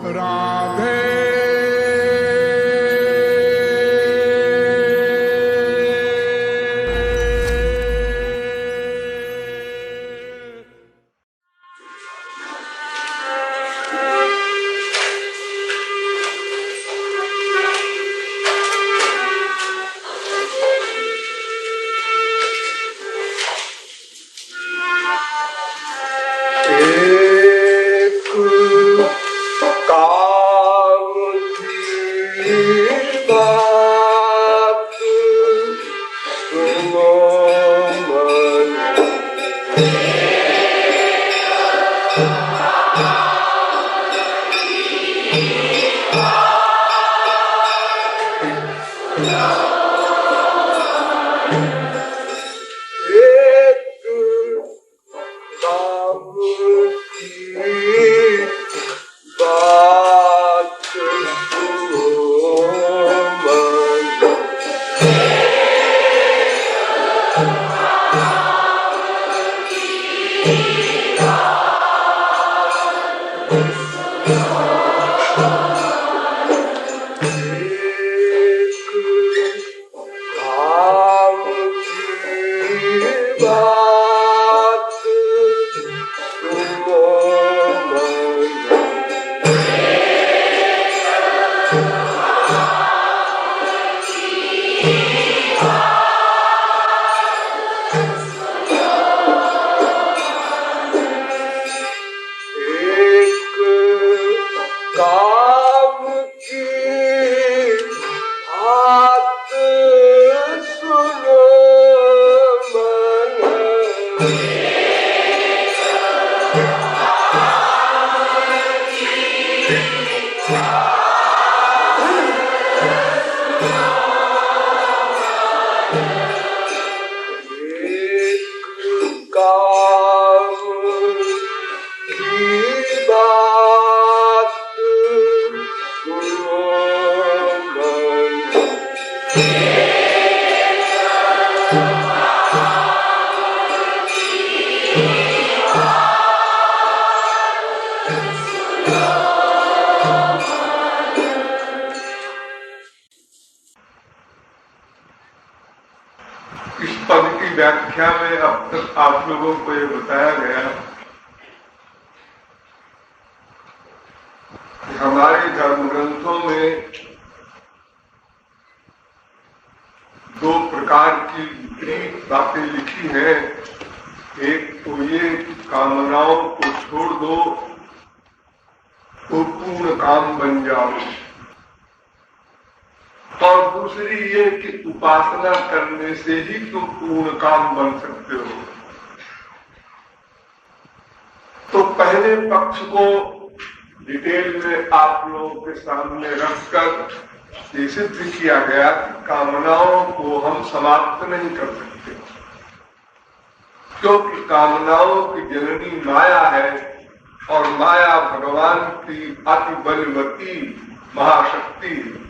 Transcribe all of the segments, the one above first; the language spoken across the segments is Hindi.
राधे इस पद की व्याख्या में अब तक आप लोगों को ये बताया गया कि हमारे धर्म ग्रंथों में दो प्रकार की विपरीत बातें लिखी हैं। एक तो ये कि कामनाओं को छोड़ दो तो पूर्ण काम बन जाओ, और दूसरी ये कि उपासना करने से ही तुम पूर्ण काम बन सकते हो। तो पहले पक्ष को डिटेल में आप लोगों के सामने रखकर ये सिद्ध किया गया कि कामनाओं को हम समाप्त नहीं कर सकते, क्योंकि कामनाओं की जननी माया है और माया भगवान की अति बलवती महाशक्ति है।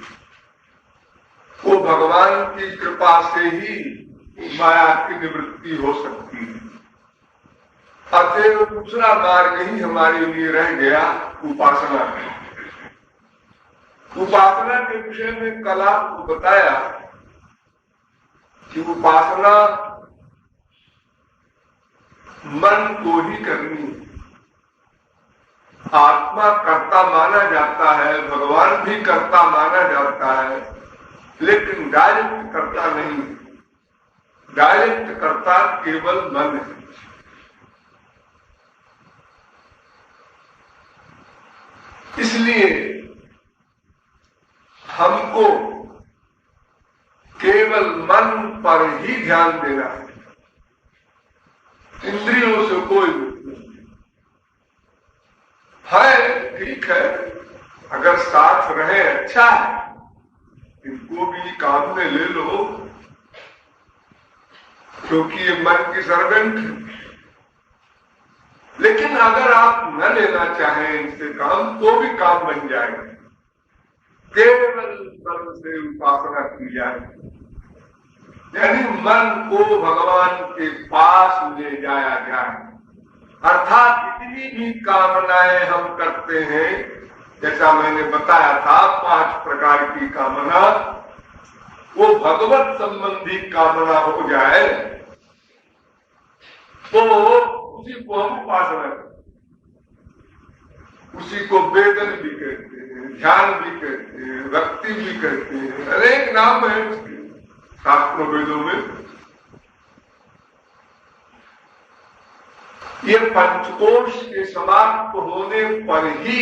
वो भगवान की कृपा से ही माया की निवृत्ति हो सकती है। अतएव दूसरा मार्ग ही हमारे लिए रह गया उपासना का। उपासना के विषय में कल आपको बताया कि उपासना मन को ही करनी है। आत्मा कर्ता माना जाता है, भगवान भी कर्ता माना जाता है, लेकिन डायरेक्ट कर्ता नहीं। डायरेक्ट कर्ता केवल मन है। इसलिए हमको केवल मन पर ही ध्यान देना है, इंद्रियों से कोई है। ठीक है, अगर साथ रहे अच्छा है, इनको भी काम में ले लो, क्योंकि ये मन की सर्वेंट है। लेकिन अगर आप न लेना चाहें इनसे काम, तो भी काम बन जाएगा। केवल मन से उपासना की जाए, यानी मन को भगवान के पास ले जाया जाए। अर्थात इतनी भी कामनाएं हम करते हैं, जैसा मैंने बताया था 5 प्रकार की कामना, वो भगवत संबंधी कामना हो जाए तो उसी को हम उपासना करते, उसी को वेदन भी कहते हैं, ध्यान भी कहते हैं, भक्ति भी कहते हैं, अनेक नाम है उसके शास्त्र वेदों में। ये पंचकोश के समाप्त होने पर ही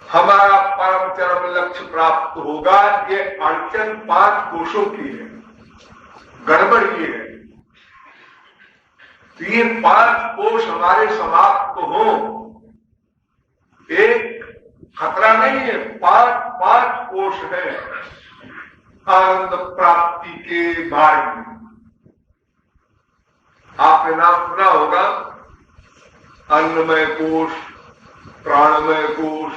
हमारा परम चरम लक्ष्य प्राप्त होगा। ये अड़चन 5 कोशों की है, गड़बड़ ये है। तो ये 5 कोश हमारे समाप्त हो, एक खतरा नहीं है, 5 कोश है आनंद प्राप्ति के मार्ग में। आपने नाम सुना होगा, अन्नमय कोश, प्राणमय कोश,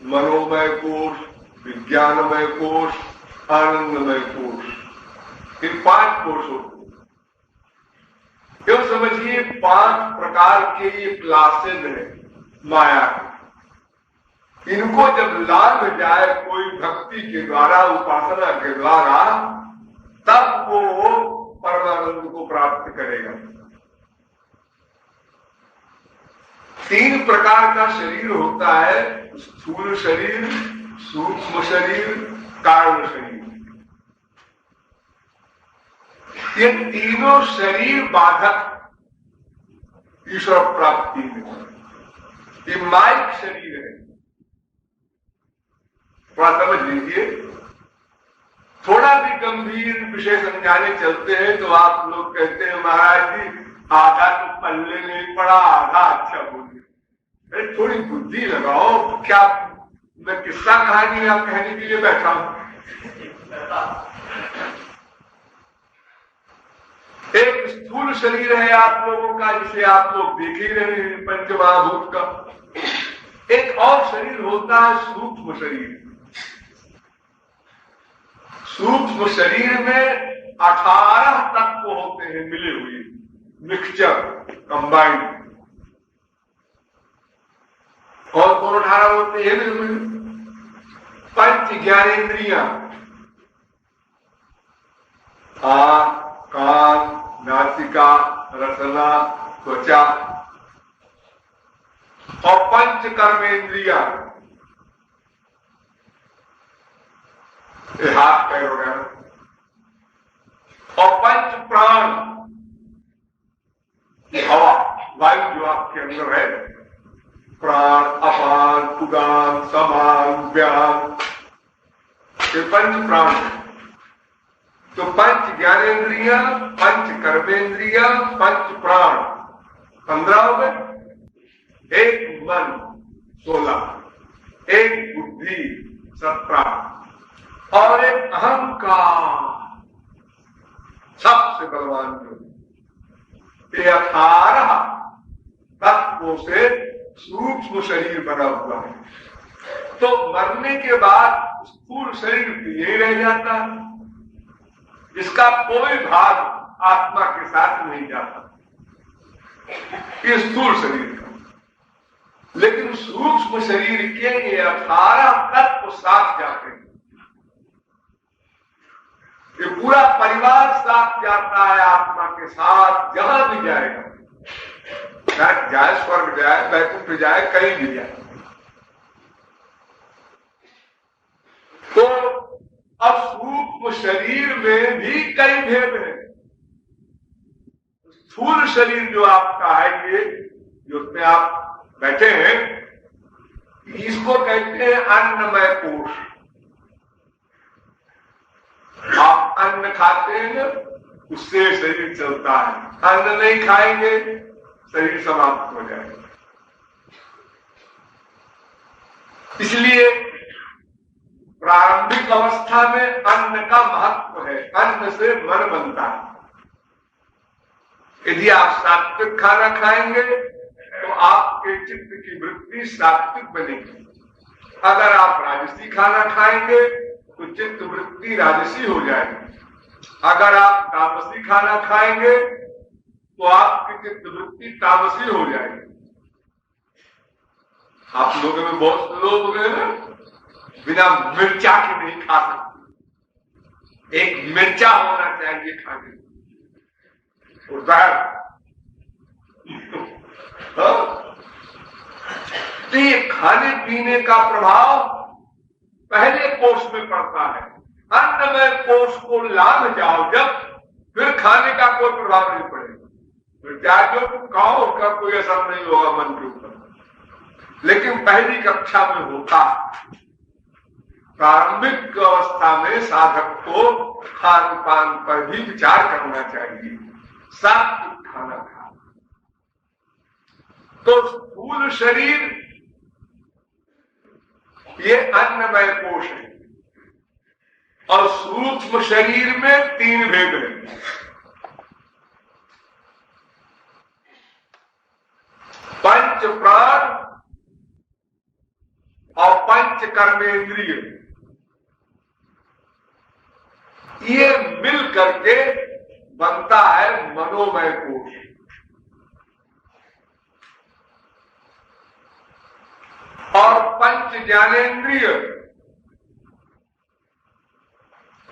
मनोमय कोश, विज्ञानमय कोश, आनंदमय कोश। इन 5 कोशों को क्यों समझिए, 5 प्रकार के ये क्लासेज है माया के। इनको जब लाभ जाए कोई भक्ति के द्वारा, उपासना के द्वारा, तब वो परमानंद को प्राप्त करेगा। 3 प्रकार का शरीर होता है, स्थूल शरीर, सूक्ष्म शरीर, कारण शरीर। ये तीनों शरीर बाधक ईश्वर प्राप्ति में। ये माइक शरीर है, थोड़ा समझ लीजिए। थोड़ा भी गंभीर विषय समझाने चलते हैं तो आप लोग कहते हैं महाराज जी आधा तो पल्ले नहीं पड़ा, आधा अच्छा बोलिए। अरे थोड़ी बुद्धि लगाओ, क्या मैं किस्सा कहानी आप कहने के लिए बैठा हूं? एक स्थूल शरीर है आप लोगों का, जिसे आप लोग देख ही रहे हैं, पंचमहाभूत का। एक और शरीर होता है सूक्ष्म शरीर। सूक्ष्म शरीर में 18 तत्व होते हैं मिले हुए, मिक्सचर, कंबाइंड। और कौन 18 होते हैं? 5 ज्ञानेंद्रियां, आंख, कान, नासिका, रसना, त्वचा, और 5 कर्मेंद्रियां, हाथ पैर वगैरह, और 5 प्राण, हवा, वायु जो आपके अंदर है, प्राण, अपान, उदान, समान, व्यान, ये 5 प्राण है। तो 5 ज्ञानेंद्रियां, 5 कर्मेंद्रियां, 5 प्राण, 15 हो गए। एक मन 16, एक बुद्धि 17, और एक अहंकार सबसे बलवान जो। ये 18 तत्वों से सूक्ष्म शरीर बना हुआ है। तो मरने के बाद स्थूल शरीर यही रह जाता है, इसका कोई भाग आत्मा के साथ नहीं जाता, ये स्थूल शरीर का। लेकिन सूक्ष्म शरीर के ये 18 तत्व साथ जाते हैं। ये पूरा परिवार साथ जाता है आत्मा के साथ, जहां भी जाएगा, जाए स्वर्ग जाए, वैकुंठ जाए, कहीं भी जाए। तो अब सूक्ष्म शरीर में भी कई भेद हैं। स्थूल शरीर जो आपका है, ये जिसमें आप बैठे हैं, इसको कहते हैं अन्नमय कोश। आप अन्न खाते हैं, उससे शरीर चलता है। अन्न नहीं खाएंगे, शरीर समाप्त हो जाएगा। इसलिए प्रारंभिक अवस्था में अन्न का महत्व है। अन्न से मन बनता है। यदि आप सात्विक खाना खाएंगे तो आपके चित्त की वृत्ति सात्विक बनेगी। अगर आप राजसी खाना खाएंगे तो चित्त वृत्ति राजसी हो जाएगी। अगर आप तामसी खाना खाएंगे तो आपकी चित्तवृत्ति तामसी हो जाएगी। आप लोगों में बहुत लोग बिना मिर्चा के नहीं खा सकते, एक मिर्चा होना चाहिए खाने और तो ये खाने पीने का प्रभाव पहले कोष में पड़ता है। अन्नमय कोष को लाभ जाओ जब, फिर खाने का कोई प्रभाव नहीं पड़ेगा। फिर त्यागो तुम खाओ, उसका कोई असर नहीं होगा मन के ऊपर। लेकिन पहली कक्षा में होता, प्रारंभिक अवस्था में साधक को खान पान पर भी विचार करना चाहिए। सात्विक खाना खा तो स्थूल शरीर ये अन्नमय कोश है और सूक्ष्म शरीर में 3 भेद हैं। पंच प्राण और पंच कर्मेंद्रिय, ये मिल करके बनता है मनोमय कोश। और पंच ज्ञानेन्द्रिय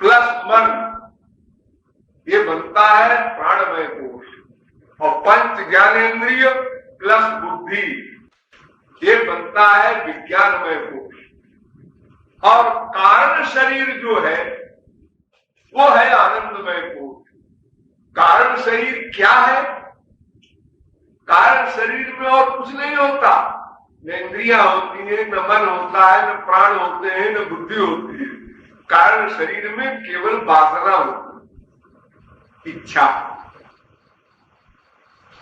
प्लस मन, ये बनता है प्राणमय कोश। और पंच ज्ञानेन्द्रिय प्लस बुद्धि, ये बनता है विज्ञानमय कोश। और कारण शरीर जो है वो है आनंदमय कोश। कारण शरीर क्या है? कारण शरीर में और कुछ नहीं होता, न इंद्रियां होती है, न मन होता है, न प्राण होते हैं, न बुद्धि होती है। कारण शरीर में केवल वासना होती है, इच्छा।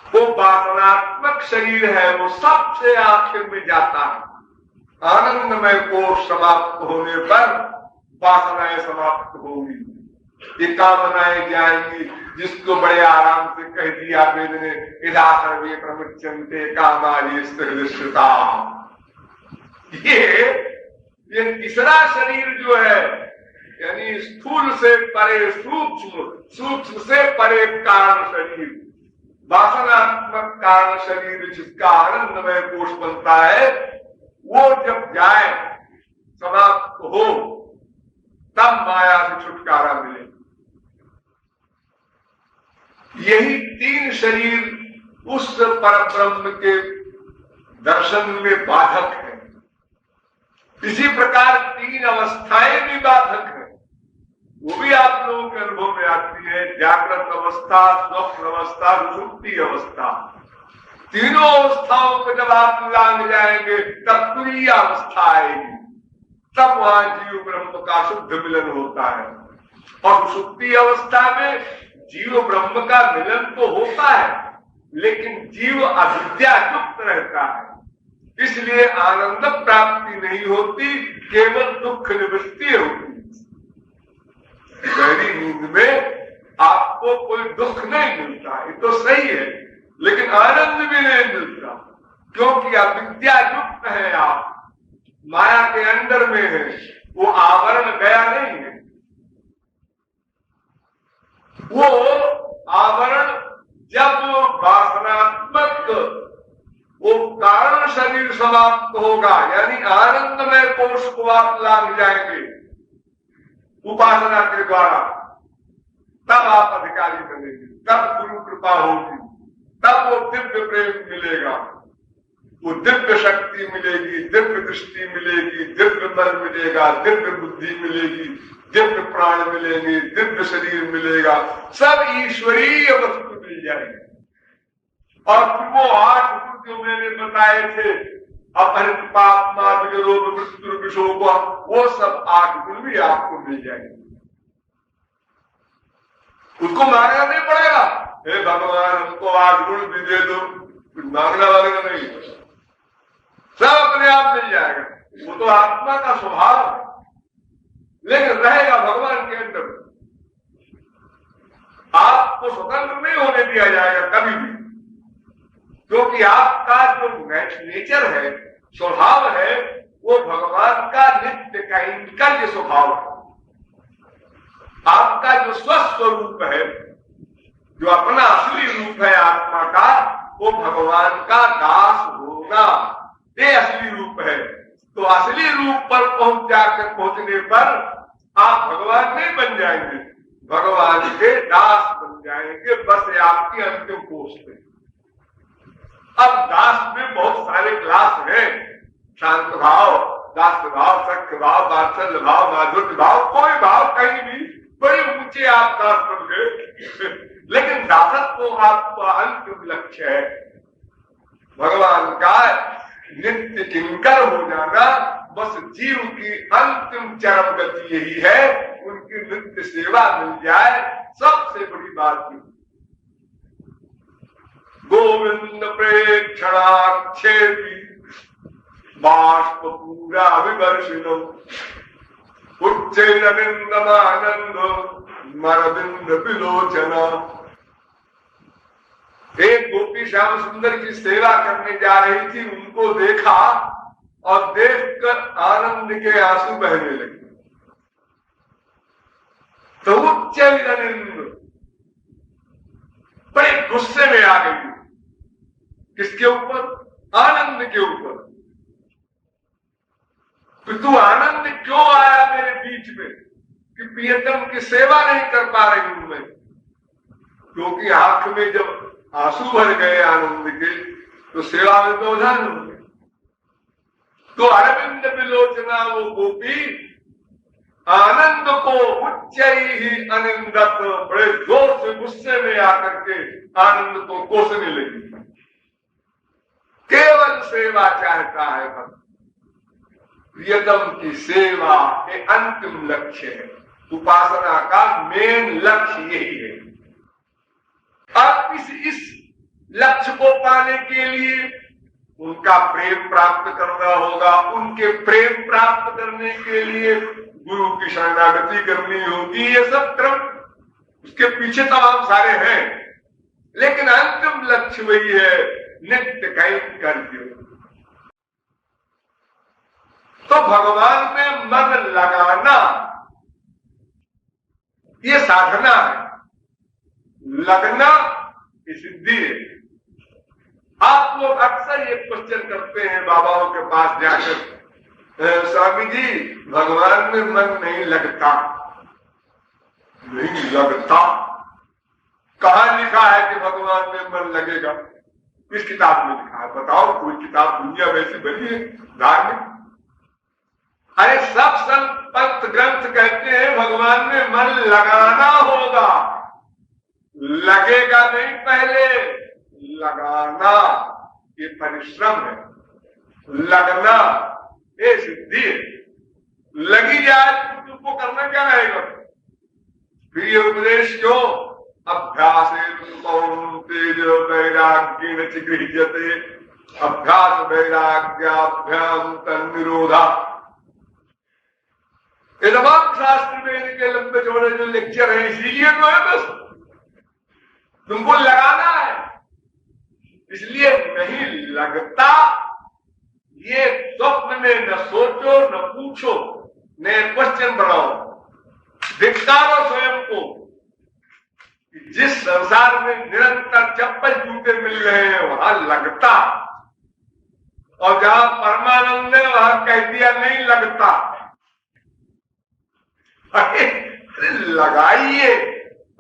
वो वासनात्मक शरीर है, वो सबसे आखिर में जाता है। आनंदमय कोश समाप्त होने पर वासनाएं समाप्त होगी, ये कामनाएं जाएंगी। जिसको बड़े आराम से कह दिया वेद ने, इधा सर्वे प्रमुच्यन्ते कामानि स्थिरता। ये तीसरा शरीर जो है, यानी स्थूल से परे सूक्ष्म, सूक्ष्म से परे कारण शरीर, वासनात्मक कारण शरीर जिसका आनंदमय कोश बनता है, वो जब जाए, समाप्त हो, तब माया से छुटकारा मिले। यही 3 शरीर उस परब्रह्म के दर्शन में बाधक है। इसी प्रकार 3 अवस्थाएं भी बाधक है, वो भी आप लोगों के अनुभव में आती है। जागृत अवस्था, स्वप्न अवस्था, सुषुप्ति अवस्था। तीनों अवस्थाओं को जब आप लांग जाएंगे तब तुरीय अवस्था आएगी, तब वहां जीव ब्रह्म का शुद्ध मिलन होता है। और सुषुप्ति अवस्था में जीव ब्रह्म का मिलन तो होता है, लेकिन जीव अविद्या युक्त रहता है, इसलिए आनंद प्राप्ति नहीं होती, केवल दुख निवृत्ति होती। गहरी नींद में आपको कोई दुख नहीं मिलता, ये तो सही है, लेकिन आनंद भी नहीं मिलता, क्योंकि अविद्या युक्त है, आप माया के अंदर में है, वो आवरण गया नहीं है। वो आवरण जब वासनात्मक वो कारण शरीर समाप्त होगा, यानी आनंदमय कोश को आप लांग जाएंगे उपासना के द्वारा, तब आप अधिकारी बनेंगे, तब गुरु कृपा होगी, तब वो दिव्य प्रेम मिलेगा, वो दिव्य शक्ति मिलेगी, दिव्य दृष्टि मिलेगी, दिव्य मन मिलेगा, दिव्य बुद्धि मिलेगी, दिव्य प्राण मिलेंगे, दिव्य शरीर मिलेगा, सब ईश्वरीय वस्तु मिल जाएगी। और फिर वो 8 गुण जो मैंने बताए थे, अपहृत पाप मार्ग रोग मृत्यु विशोक, वो सब 8 गुण भी आपको मिल जाएंगे। उसको मांगना नहीं पड़ेगा, हे भगवान हमको 8 गुण भी दे दो, कुछ मांगना वांगना नहीं, सब अपने आप मिल जाएगा। वो तो आत्मा का स्वभाव है, लेकिन रहेगा भगवान के अंदर। आपको स्वतंत्र नहीं होने दिया जाएगा कभी भी, क्योंकि आपका जो नेचर है, स्वभाव है, वो भगवान का नित्य कैंकर्य स्वभाव है। आपका जो स्वस्वरूप है, जो अपना असली रूप है आत्मा का, वो भगवान का दास होगा, ये असली रूप है। तो असली रूप पर पहुंचने पर आप भगवान नहीं बन जाएंगे, भगवान के दास बन जाएंगे। बस ये आपकी अंतिम पोस्ट है। अब दास में बहुत सारे क्लास हैं, शांत भाव, दास भाव, सख्य भाव, वात्सल्य भाव, माधुर्य भाव, कोई भाव कहीं भी बड़े ऊंचे आप दास बन गए। लेकिन दासत्व आपका अंतिम लक्ष्य है, भगवान का नित्य किंकर हो जाना। बस जीव की अंतिम चरम गति यही है, उनकी नित्य सेवा मिल जाए, सबसे बड़ी बात है। गोविंद प्रेक्षणाक्षेपी बाष्प पूरा विवर्षिनो उच्चैरविंदमानंद मरविंद विलोचना। एक गोपी श्याम सुंदर की सेवा करने जा रही थी, उनको देखा और देखकर आनंद के आंसू बहने लगे। तो उच्चैरविंद बड़े गुस्से में आ गई। किसके ऊपर? आनंद के ऊपर। तो तू आनंद क्यों आया मेरे बीच में कि प्रियतम की सेवा नहीं कर पा रही हूं मैं? क्योंकि आंख में जब आंसू भर गए आनंद के, तो सेवा में व्यवधान हो गए। तो अरविंद विलोचना वो गोपी आनंद को उच्च ही अनिंदत बड़े जोर से गुस्से में आकर के आनंद को कोसने लगी। केवल सेवा चाहता है भक्त, प्रियतम की सेवा ये अंतिम लक्ष्य है। उपासना का मेन लक्ष्य यही है। अब इस लक्ष्य को पाने के लिए उनका प्रेम प्राप्त करना होगा। उनके प्रेम प्राप्त करने के लिए गुरु की शरणागति करनी होगी। ये सब क्रम उसके पीछे तमाम सारे हैं, लेकिन अंतिम लक्ष्य वही है, नित्य कैंकर्य। तो भगवान में मन लगाना ये साधना है, लगना ये सिद्धि है। आप लोग अक्सर ये क्वेश्चन करते हैं बाबाओं के पास जाकर, स्वामी जी भगवान में मन नहीं लगता। नहीं लगता? कहां लिखा है कि भगवान में मन लगेगा? किस किताब में लिखा है? बताओ, कोई किताब दुनिया वैसी बनी है धार्मिक? अरे सब संत ग्रंथ कहते हैं भगवान में मन लगाना होगा, लगेगा नहीं, पहले लगाना ये परिश्रम है, लगना ये सिद्धि है। लगी जाए तो तुमको करना क्या रहेगा? फिर ये उपदेश क्यों? अभ्यास तेज वैराग्येन च गृह्यते, अभ्यास वैराग्याभ्याम तन्निरोधा। ये तमाम शास्त्र में इनके लंबे चौड़े जो लेक्चर है, इसीलिए तो है। बस तुमको लगाना है, इसलिए नहीं लगता। ये स्वप्न में न सोचो, न पूछो, न क्वेश्चन बनाओ, धिक्कारो स्वयं को। जिस संसार में निरंतर चप्पल जूते मिल रहे हैं वहां लगता, और जहां परमानंद है वहां कह दिया नहीं लगता। अरे लगाइए,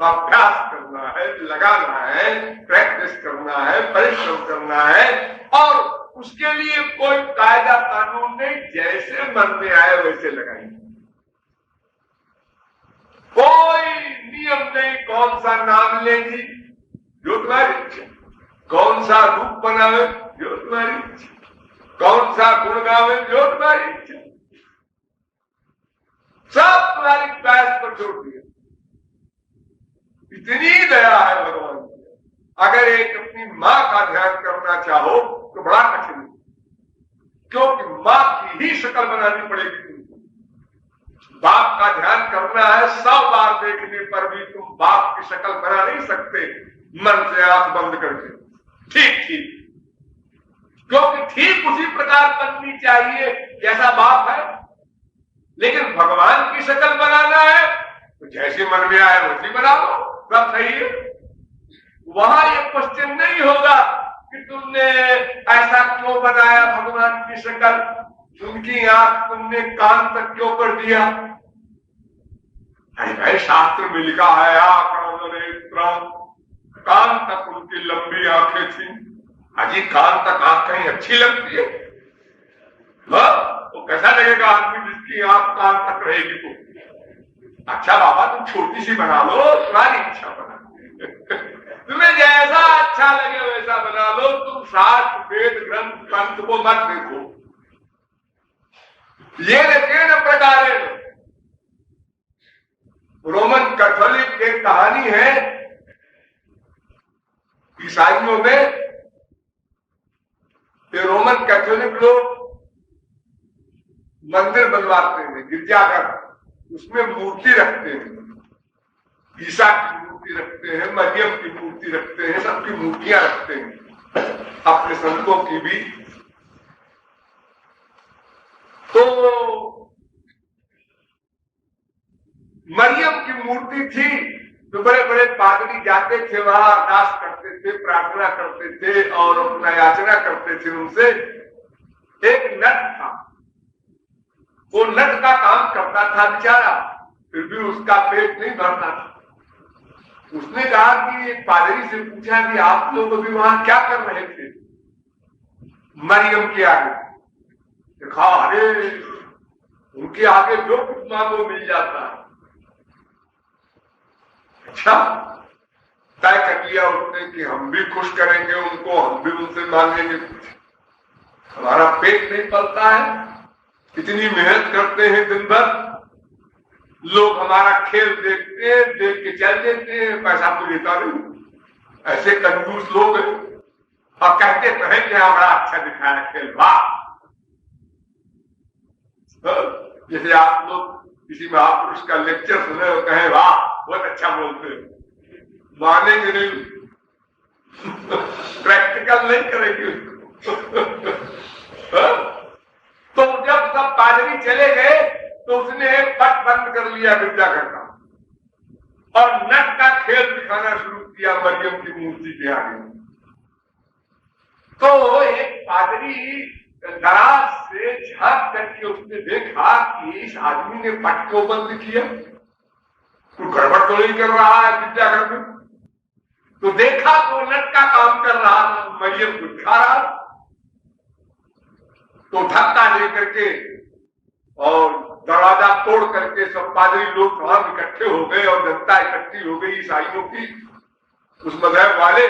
अभ्यास करना है, लगाना है, प्रैक्टिस करना है, परिश्रम करना है, और उसके लिए कोई कायदा कानून नहीं, जैसे मन में आए वैसे लगाइए। कोई नियम नहीं, कौन सा नाम ले जी जो तुम्हारी इच्छा, कौन सा रूप बनावे जो तुम्हारी इच्छा, कौन सा गुण गावे जो तुम्हारी इच्छा, सब तुम्हारी ख्वाहिश पर छोड़ दिया। इतनी दया है भगवान की। अगर एक अपनी मां का ध्यान करना चाहो तो बड़ा कठिन है, क्योंकि मां की ही शक्ल बनानी पड़ेगी तुमको। बाप का ध्यान करना है, 100 बार देखने पर भी तुम बाप की शक्ल बना नहीं सकते मन से आंख बंद करके। ठीक ठीक, क्योंकि ठीक उसी प्रकार बननी चाहिए जैसा बाप है। लेकिन भगवान की शक्ल बनाना है तो जैसे मन में आए वैसे बना लो, सब सही है। वहां ये क्वेश्चन नहीं होगा कि तुमने ऐसा क्यों बनाया भगवान की शक्ल, उनकी आंख तुमने कान तक क्यों कर दिया। भाई शास्त्र में लिखा है कान तक उनकी लंबी आंखें थी। अजी कान तक आंख कहीं अच्छी लगती है? तो कैसा लगेगा आदमी जिसकी आंख कान तक रहेगी? तो अच्छा बाबा तुम छोटी सी बना लो, तुम्हारी इच्छा बना तुम्हें जैसा अच्छा लगे वैसा बना लो, तुम शास्त्र वेद ग्रंथ पंथ को मत देखो। ये न प्रकार रोमन कैथोलिक एक कहानी है, ईसाइयों में ये रोमन कैथोलिक लोग मंदिर बनवाते हैं, गिरजाघर, उसमें मूर्ति रखते हैं, ईसा की मूर्ति रखते हैं, मरियम की मूर्ति रखते हैं, सबकी मूर्तियां रखते हैं, अपने संतों की भी। तो मरियम की मूर्ति थी तो बड़े बड़े पादरी जाते थे वहां, अरदास करते थे, प्रार्थना करते थे और अपना याचना करते थे उनसे। एक नट था, वो नट का काम करता था बेचारा, फिर भी उसका पेट नहीं भरता था। उसने कहा कि एक पादरी से पूछा कि आप लोग अभी वहां क्या कर रहे थे मरियम के आगे? देखा अरे उनके आगे जो कुछ मांगो मिल जाता है। अच्छा तय कर लिया उसने कि हम भी खुश करेंगे उनको, हम भी उनसे मांगेंगे कुछ। हमारा पेट नहीं पलता है, इतनी मेहनत करते हैं दिन भर, लोग हमारा खेल देखते हैं, देख के चल देते हैं, पैसा तो लेता नहीं। ऐसे कंजूस लोग हैं और कहते तो हैं कि हमारा अच्छा दिखाया खेल, वाह। जैसे आप लोग किसी महापुरुष का लेक्चर सुने और कहें वाह बहुत अच्छा बोलते, मानेंगे नहीं, प्रैक्टिकल नहीं करेंगे उसको। तो जब सब पादरी चले गए तो उसने एक पट बंद कर लिया गिरजाघर का और नट का खेल दिखाना शुरू किया मरियम की मूर्ति के आगे। तो एक पादरी दराज से झांक करके उसने देखा कि इस आदमी ने पट को बंद किया, तो गड़बड़ तो नहीं कर रहा है गिरजाघर में। तो देखा तो नट का काम कर रहा था, मरियम को दिखा रहा। तो धक्का दे करके और दरवाजा तोड़ करके सब पादरी लोग वहां इकट्ठे हो गए और जनता इकट्ठी हो गई ईसाइयों की, उस मजहब वाले,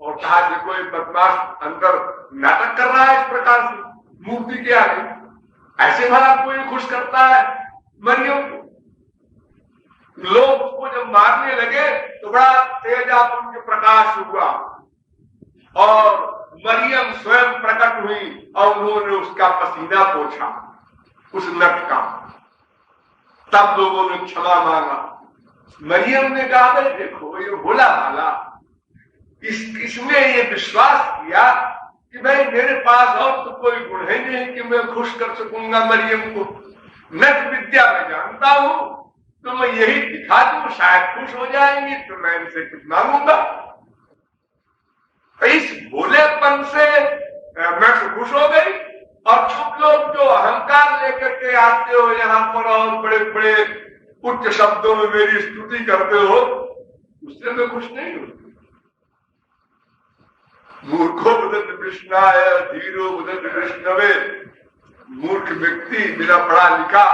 और कहा कि कोई बदमाश अंदर नाटक कर रहा है इस प्रकार से मूर्ति के आगे, ऐसे भला कोई खुश करता है मरियम को। लोग उसको जब मारने लगे तो बड़ा तेजाब उनके प्रकाश हुआ और मरियम स्वयं प्रकट हुई और उन्होंने उसका पसीना पोंछा उस नट का। तब लोगों ने क्षमा मांगा। मरियम ने कहा देखो ये भोला भाला, इसने ये विश्वास किया कि भाई मेरे पास और तो कोई गुण है नहीं कि मैं खुश कर सकूंगा मरियम को। नट विद्या मैं जानता हूं, तो मैं यही दिखा दूं, शायद खुश हो जाएंगी, तो मैं इनसे कुछ मांगूंगा। इस भोलेपन से मैं तो खुश हो गई। और तुम लोग जो अहंकार लेकर के आते हो यहाँ पर और बड़े बड़े उच्च शब्दों में मेरी स्तुति करते हो, उससे मैं खुश नहीं हूं। मूर्खो बुदत कृष्णाय धीरो बुदत कृष्णवे। मूर्ख व्यक्ति बिना पढ़ा लिखा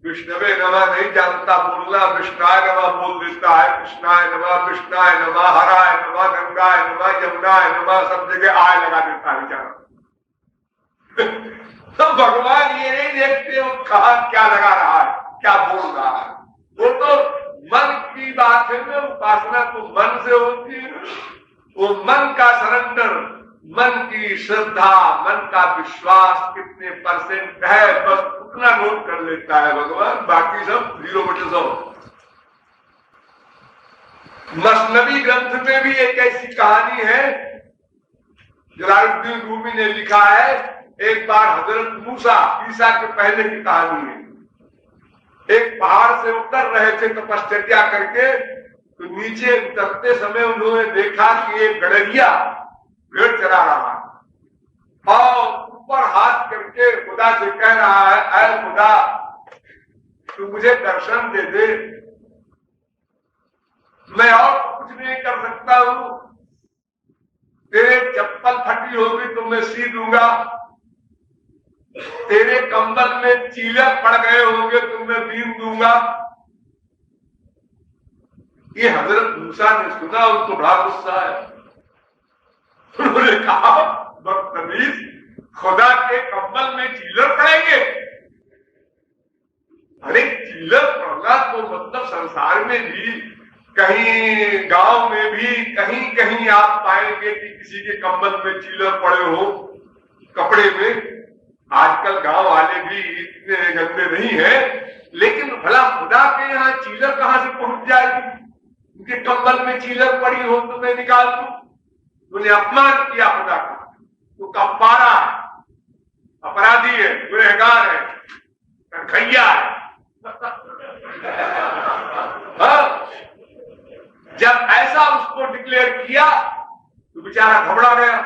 विष्णवे नमः नहीं जानता बोलना, विष्णाय नमः बोल देता है। कृष्णाय नमः, विष्णाय नमः, हराय नमः, गंगाय नमः, यमुनाय नमः, सब जगह आय लगा देता है बेचारा। तो भगवान ये नहीं देखते वो कहा क्या लगा रहा है, क्या बोल रहा है। वो तो मन की बात है ना, उपासना तो मन से होती है। वो मन का सरेंडर, मन की श्रद्धा, मन का विश्वास कितने परसेंट है बस उतना नोट कर लेता है भगवान, बाकी सब 0/100। मसनवी ग्रंथ में भी एक ऐसी कहानी है, जलालुद्दीन रूमी ने लिखा है। एक बार हजरत मूसा, ईसा के पहले की कहानी है। एक पहाड़ से उतर रहे थे तपश्चर्या करके, तो नीचे उतरते समय उन्होंने देखा कि एक गड़रिया भेड़ चरा रहा है और ऊपर हाथ करके खुदा से कह रहा है, ऐ खुदा तू मुझे दर्शन दे दे, मैं और कुछ नहीं कर सकता हूं, तेरे चप्पल फटी होगी तो मैं सी दूंगा, तेरे कंबल में चीलक पड़ गए होंगे तो मैं बीन दूंगा। ये हजरत मूसा ने सुना, उनको बड़ा गुस्सा है। उन्होंने कहा, बदतमीज, खुदा के कंबल में चीलर पड़ेंगे? अरे चीलर पड़ना तो मतलब संसार में भी, कहीं गांव में भी कहीं कहीं आप पाएंगे कि किसी के कंबल में चीलर पड़े हो कपड़े में। आजकल गांव वाले भी इतने गंदे नहीं है, लेकिन भला खुदा के यहाँ चीलर कहां से पहुंच जाएगी? उनके कंबल में चीलर पड़ी हो तो मैं निकाल दूं? तूने अपमान किया खुदा का, तू कप्पारा है, अपराधी है, गुनहगार है, कन्हैया है। जब ऐसा उसको डिक्लेयर किया तो बेचारा घबरा गया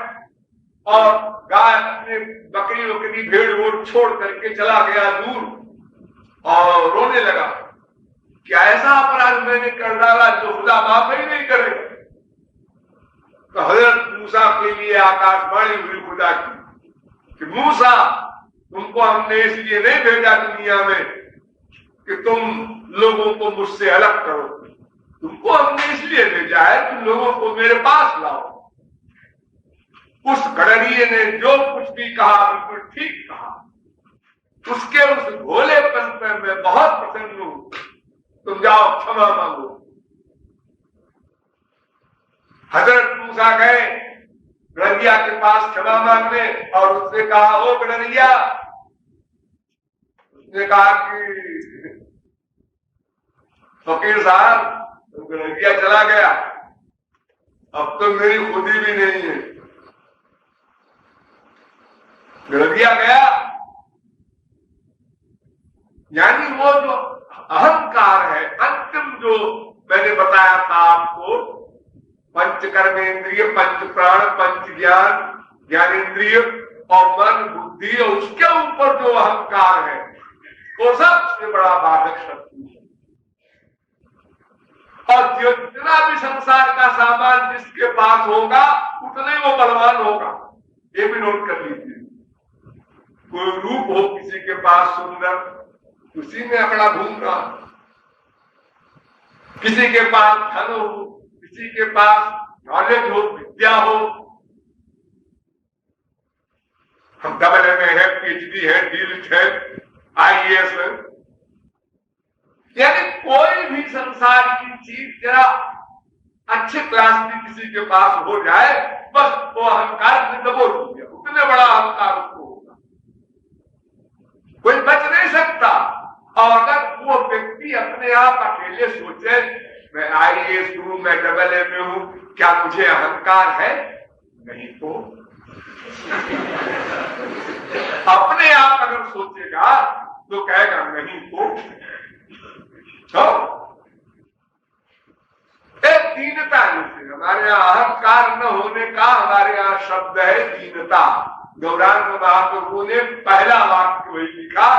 और गाय अपने बकरी वकरी भेड़ वोड़ छोड़ करके चला गया दूर और रोने लगा। क्या ऐसा अपराध मैंने कर डाला जो खुदा माफ ही नहीं करेगा? तो हजरत मूसा के लिए आकाशवाणी हुई खुदा की कि मूसा, तुमको हमने इसलिए नहीं भेजा दुनिया में कि तुम लोगों को मुझसे अलग करो, तुमको हमने इसलिए भेजा है कि लोगों को मेरे पास लाओ। उस गडरिये ने जो कुछ भी कहा बिल्कुल ठीक कहा, उसके उस भोलेपन पर मैं बहुत प्रसन्न हूं। तुम जाओ क्षमा मांगो। हजरत मूसा गए गडरिया के पास क्षमा मांगने और उससे कहा, ओ गडरिया, उसने कहा कि फकीर साहब, गडरिया चला गया, अब तो मेरी खुदी भी नहीं है। गडरिया गया, यानी वो जो अहंकार है, अंतिम जो मैंने बताया था आपको, पंच कर्मेंद्रिय, पंच प्राण, पंच ज्ञान, ज्ञानेन्द्रिय और मन बुद्धि, और उसके ऊपर जो अहंकार है वो सबसे बड़ा बाधक शक्ति है। और जितना भी संसार का सामान जिसके पास होगा उतने वो बलवान होगा। ये भी नोट कर लीजिए। कोई रूप हो किसी के पास सुंदर, उसी में अकड़ा घूम रहा, किसी के पास धन हो, किसी के पास नॉलेज हो, विद्या हो, हम AA में है, PhD है, डीलिट है, IAS है, यानी कोई भी संसार की चीज जरा अच्छे क्लास की किसी के पास हो जाए, बस वो अहंकार से दबोच दिया, उतने बड़ा अहंकार उसको होगा, कोई बच नहीं सकता। और अगर वो व्यक्ति अपने आप अकेले सोचे, मैं IAS हूं, मैं AA में हूं, क्या मुझे अहंकार है? नहीं तो अपने आप अगर सोचेगा तो कहेगा नहीं तो एक दीनता, जैसे हमारे यहाँ अहंकार न होने का हमारे यहाँ शब्द है दीनता। गौरांग महाप्रभु ने पहला वाक्य वही लिखा,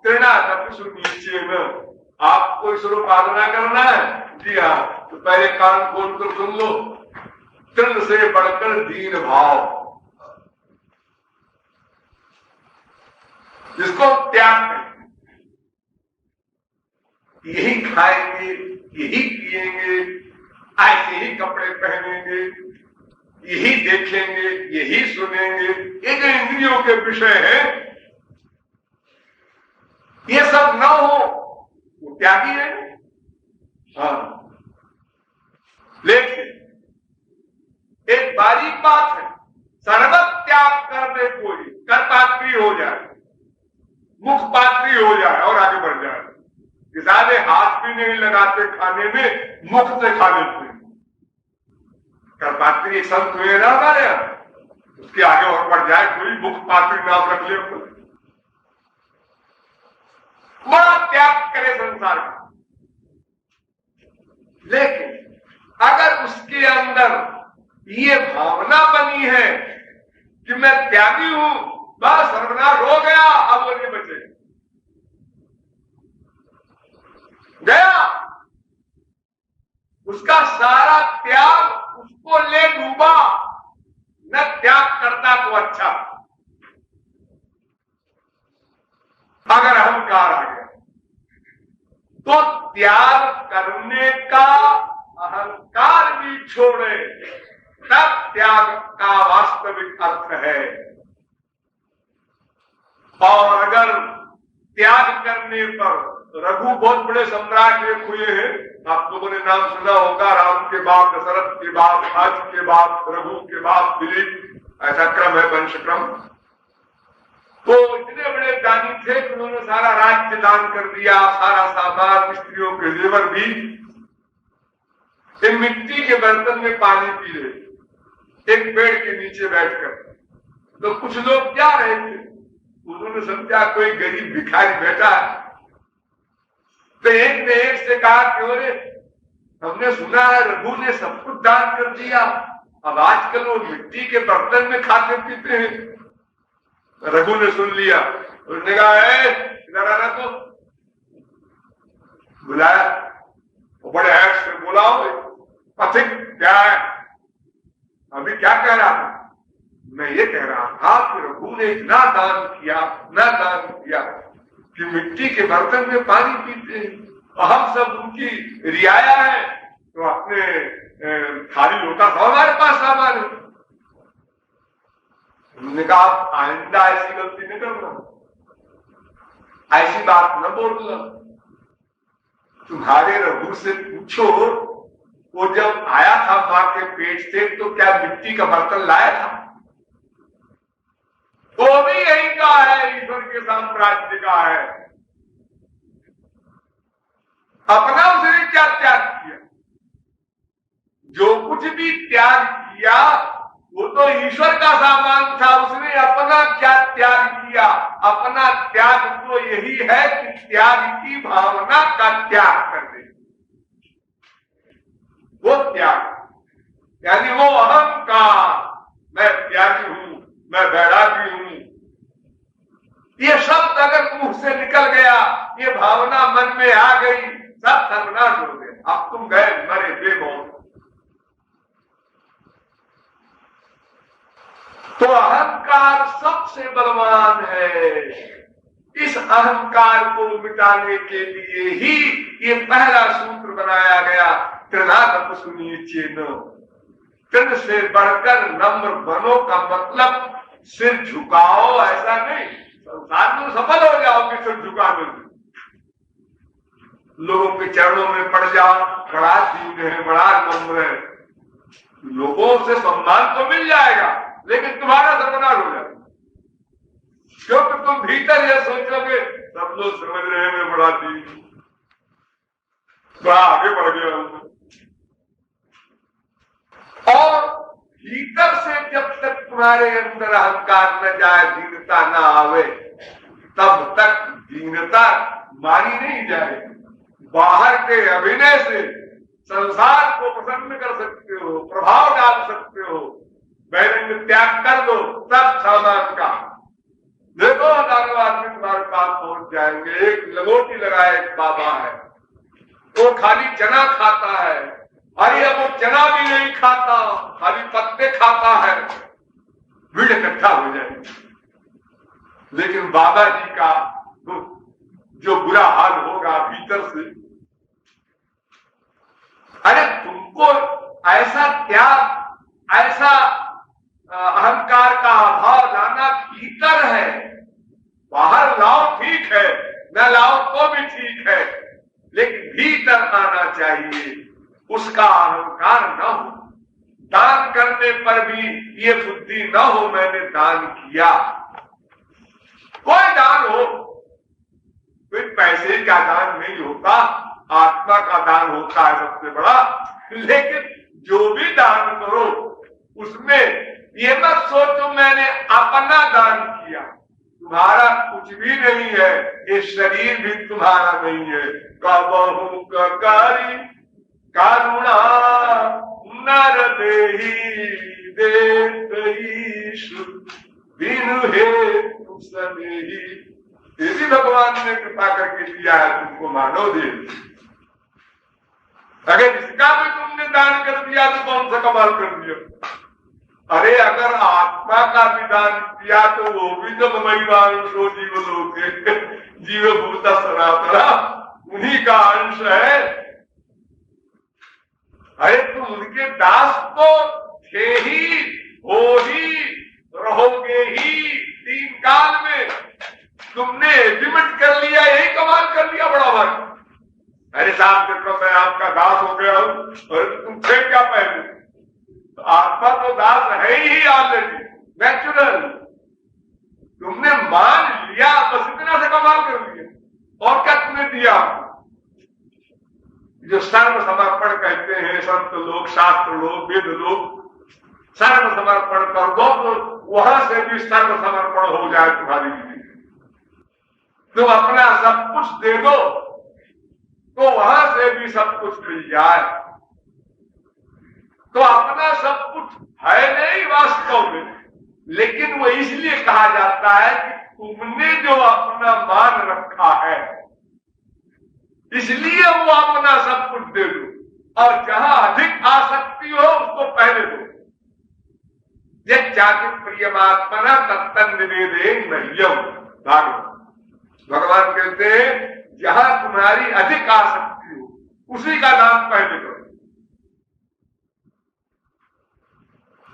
तृणादपि सुनीचेन। आपको ईश्वरोपासना करना है? जी हाँ, तो पहले कान खोल कर सुन लो, तृण से बढ़कर दीन भाव, जिसको त्याग करें। यही खाएंगे, यही पिएंगे, ऐसे ही कपड़े पहनेंगे, यही देखेंगे, यही सुनेंगे, ये जो इंद्रियों के विषय है, ये सब न हो वो त्यागी है। हाँ, लेकिन एक बारीक बात है, सर्वत त्याग कर दे कोई, कर्पात्री हो जाए, मुखपात्री हो जाए और आगे बढ़ जाए, किसाने हाथ भी नहीं लगाते खाने में, मुख से खा लेते हैं। कर्पात्री संत हुए ना हमारे यहाँ, उसके आगे और बढ़ जाए कोई, मुखपात्री नाम रख ले। बड़ा त्याग करे संसार का, लेकिन अगर उसके अंदर ये भावना बनी है कि मैं त्यागी हूं, बस सर्वनाश हो गया, अब वो नहीं बचे, गया उसका सारा त्याग उसको ले डूबा, न त्याग करता तो अच्छा। अगर अहंकार आ गया तो त्याग करने का अहंकार भी छोड़े, तब त्याग का वास्तविक अर्थ है। और अगर त्याग करने पर, रघु बहुत बड़े सम्राट एक हुए हैं, आप लोगों ने नाम सुना होगा, राम के बाद दशरथ के बाद आज के बाद रघु के बाद दिलीप, ऐसा क्रम है, वंशक्रम। तो इतने बड़े दानी थे कि उन्होंने सारा राज्य दान कर दिया, सारा सामान, स्त्रियों के जेवर भी। एक मिट्टी के बर्तन में पानी पी रहे एक पेड़ के नीचे बैठकर, तो कुछ लोग जा रहे थे, उन्होंने समझा कोई गरीब भिखारी बैठा है, तो एक ने एक से कहा कि अरे हमने सुना है रघु ने सब कुछ दान कर दिया, अब आजकल वो मिट्टी के बर्तन में खाते पीते हैं। रघु ने सुन लिया, उसने कहा इधर आना, तो बुलाया, बड़े ऐश से बोला, पथिक क्या है, अभी क्या कह रहा था? मैं ये कह रहा था कि रघु ने इतना दान किया, इतना दान किया कि मिट्टी के बर्तन में पानी पीते हैं, और हम सब उनकी रियाया है, तो अपने खाली लोटा था हमारे पास सामान है। उन्होंने कहा आप आइंदा ऐसी गलती नहीं करना, ऐसी बात न बोलना। तुम्हारे रघु से पूछो, वो जब आया था मां के पेट से तो क्या मिट्टी का बर्तन लाया था? वो भी यही का है, ईश्वर के साम्राज्य का है। अपना उसने क्या त्याग किया? जो कुछ भी त्याग किया वो तो ईश्वर का सामान था, उसने अपना क्या त्याग किया? अपना त्याग तो यही है कि त्याग की भावना का त्याग कर दे, वो त्याग, यानी वो अहंकार, मैं त्यागी हूं, मैं बैरागी हूं, ये शब्द अगर मुंह से निकल गया, ये भावना मन में आ गई, सब सर्वनाश हो गए, अब तुम गए मरे बेमौत। तो अहंकार सबसे बलवान है। इस अहंकार को मिटाने के लिए ही ये पहला सूत्र बनाया गया, त्रिनाद सुनिए चेनो, तृण से बढ़कर नम्र बनो का मतलब सिर झुकाओ ऐसा नहीं, संसार में सफल हो जाओगे सिर झुकाने में, लोगों के चरणों में पड़ जाओ, बड़ा दीन है, बड़ा नम्र है, लोगों से सम्मान तो मिल जाएगा, लेकिन तुम्हारा सर्वनाश हो जाएगा, क्योंकि तुम भीतर यह सोचोगे सब लोग समझ रहे हैं मैं बड़ा दीन, बड़ा आगे बढ़ गया हूं। और भीतर से जब तक तुम्हारे अंदर अहंकार न जाए, दीनता न आवे, तब तक दीनता मानी नहीं जाएगी। बाहर के अभिनय से संसार को प्रसन्न कर सकते हो, प्रभाव डाल सकते हो, बैरंग त्याग कर दो, तब सामान का देखो हजारों आदमी तुम्हारे पास पहुंच जाएंगे। एक लंगोटी लगाए एक बाबा है, वो खाली चना खाता है, अरे अब वो चना भी नहीं खाता, खाली पत्ते खाता है, भीड़ इकट्ठा हो जाएगी। लेकिन बाबा जी का जो बुरा हाल होगा भीतर से, अरे तुमको ऐसा त्याग, ऐसा अहंकार का अभाव लाना भीतर है, बाहर लाओ ठीक है, न लाओ तो भी ठीक है, लेकिन भीतर आना चाहिए, उसका अहंकार न हो। दान करने पर भी ये बुद्धि न हो मैंने दान किया। कोई दान हो, कोई पैसे का दान नहीं होता, आत्मा का दान होता है सबसे बड़ा। लेकिन जो भी दान करो उसमें ये मत सोचो मैंने अपना दान किया, तुम्हारा कुछ भी नहीं है, ये शरीर भी तुम्हारा नहीं है। कबहु ककारी करुणा नर देही देत ईशु बिनु हेतु सनेही। यदि भगवान ने कृपा करके दिया है तुमको मानव देह, अगर इसका भी तुमने दान कर दिया तो कौन सा कमाल कर दिया। अरे अगर आत्मा का भी दान किया तो वो भी तो महिमांशो जीवलोक जीव भूता सनातना उन्हीं का अंश है। अरे तुम उनके दास तो थे ही, हो ही, रहोगे ही। तीन काल में तुमने एग्रीमेंट कर लिया, यही कमाल कर लिया बड़ा भाई। अरे साहब देखो मैं आपका दास हो गया हूं और तुम थे क्या पहले? तो आत्मा तो दास है ही ऑलरेडी, नेचुरल। तुमने मान लिया, बस इतना से कमाल कर लिया। और क्या तुमने दिया? जो सर्व समर्पण कहते हैं संत लोग, शास्त्र लोग, वेद लोग, सर्व समर्पण कर दो तो वहां से भी सर्व समर्पण हो जाए तुम्हारी लिए। तुम अपना सब कुछ दे दो तो वहां से भी सब कुछ मिल जाए। तो अपना सब कुछ है नहीं वास्तव में, लेकिन वो इसलिए कहा जाता है कि तुमने जो अपना मान रखा है इसलिए वो अपना सब कुछ दे दो। और जहां अधिक आसक्ति हो उसको पहले दो। यह जाति प्रियमात्मना तत्तन निवेदे मह्यम। भगवान कहते हैं जहां तुम्हारी अधिक आसक्ति हो उसी का नाम पहले करो,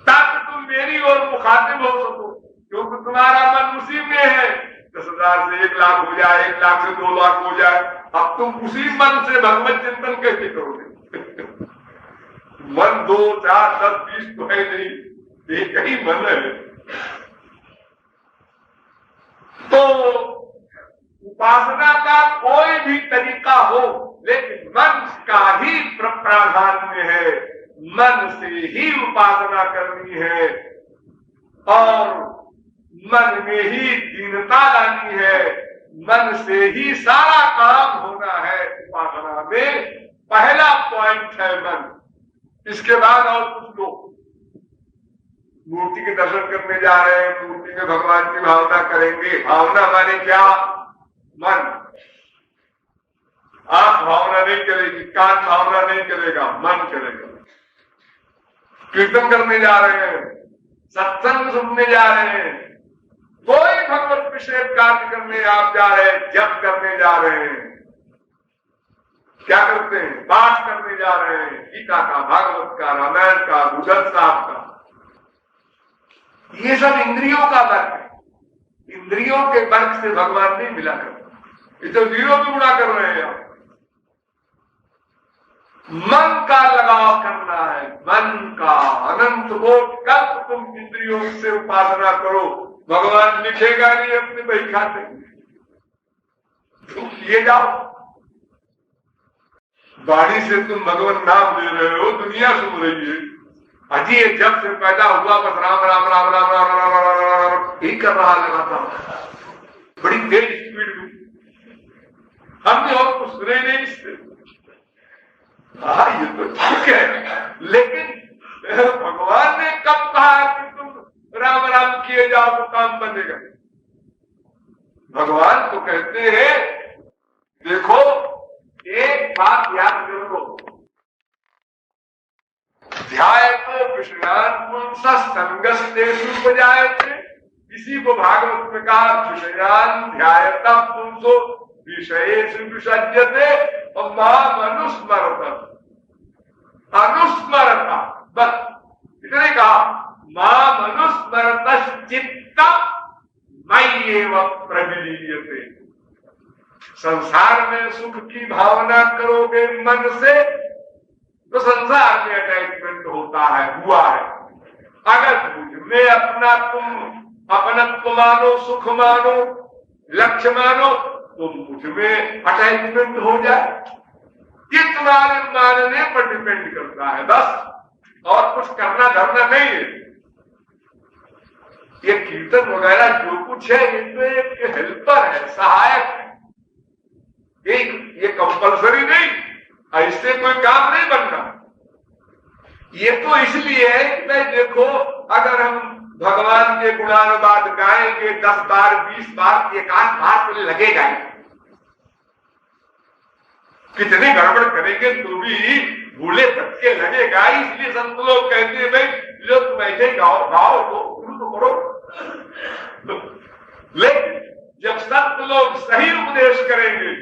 ताकि तुम मेरी ओर मुखातिब हो सको। क्योंकि तुम्हारा मन उसी में है। 10,000 से 1 लाख हो जाए, 1 लाख से 2 लाख हो जाए, अब तुम उसी मन से भगवत चिंतन कैसे करोगे? मन 2, 4, 10, 20 तो है नहीं, एक ही मन है। तो उपासना का कोई भी तरीका हो, लेकिन मन का ही प्राधान्य है। मन से ही उपासना करनी है और मन में ही दीनता लानी है। मन से ही सारा काम होना है। उपासना में पहला पॉइंट है मन। इसके बाद और कुछ लोग मूर्ति के दर्शन करने जा रहे हैं, मूर्ति में भगवान की भावना करेंगे। भावना माने क्या? मन। आंख भावना नहीं करेगी, कान भावना नहीं करेगा, मन करेगा। कीर्तन करने जा रहे हैं, सत्संग सुनने जा रहे हैं, कोई भगवत विषय कार्य करने आप जा रहे हैं, जप करने जा रहे हैं, क्या करते हैं? पाठ करने जा रहे हैं, गीता का, भागवत का, रामायण का, गूगल साहब का। ये सब इंद्रियों का वर्ग है। इंद्रियों के वर्ग से भगवान नहीं मिला करता। ये तो जीरो भी गुणा कर रहे हैं आप। मन का लगाव करना है, मन का। अनंत कोट कब तुम इंद्रियों से उपासना करो, भगवान लिखेगा नहीं अपने बही खाते। तुम किए जाओ। वाणी से तुम भगवान नाम ले रहे हो, दुनिया सुन रही है। अजी ये जब से पैदा हुआ बस राम राम राम राम राम राम राम राम ही कर रहा लगातार, बड़ी तेज स्पीड में। हमने और कुछ सुने नहीं इससे। हाँ ये तो ठीक है, लेकिन भगवान ने कब कहा कि तुम राम राम किए जाओ तो काम बनेगा? भगवान तो कहते हैं देखो एक बात याद कर लो, ध्यायतो विषयान पुंसः संगस्तेषु उपजायते। इसी को भागवत में कहा विषयान ध्यायतः पुंसो विषयेषु विसज्जते और माम अनुस्मरत। अनुस्मरता बस इतने कहा, माम अनुस्मरत चित्तम मय्येव प्रविलीयते। संसार में सुख की भावना करोगे मन से तो संसार में अटैचमेंट होता है, हुआ है। अगर मुझ में अपना तुम अपनत्व मानो, सुख मानो, लक्ष्य मानो तो मुझ में अटैचमेंट हो जाए। ये तुम्हारे मानने पर डिपेंड करता है बस, और कुछ करना धरना नहीं है। ये कीर्तन वगैरह जो कुछ कुछ है, ये तो एक हेल्पर है, सहायक है, ये कंपल्सरी नहीं, ऐसे कोई काम नहीं बनना। ये तो इसलिए है कि भाई देखो, अगर हम भगवान के गुणानुवाद गाएंगे 10 बार 20 बार, एक आध बार तो लगेगा ही, कितने गड़बड़ करेंगे तो भी भूले तक लगेगा। इसलिए संत लोग कहते हैं भाई जो तुम ऐसे गाओ गाओ तो शुरू तो करो। लेकिन जब संत लोग सही उपदेश करेंगे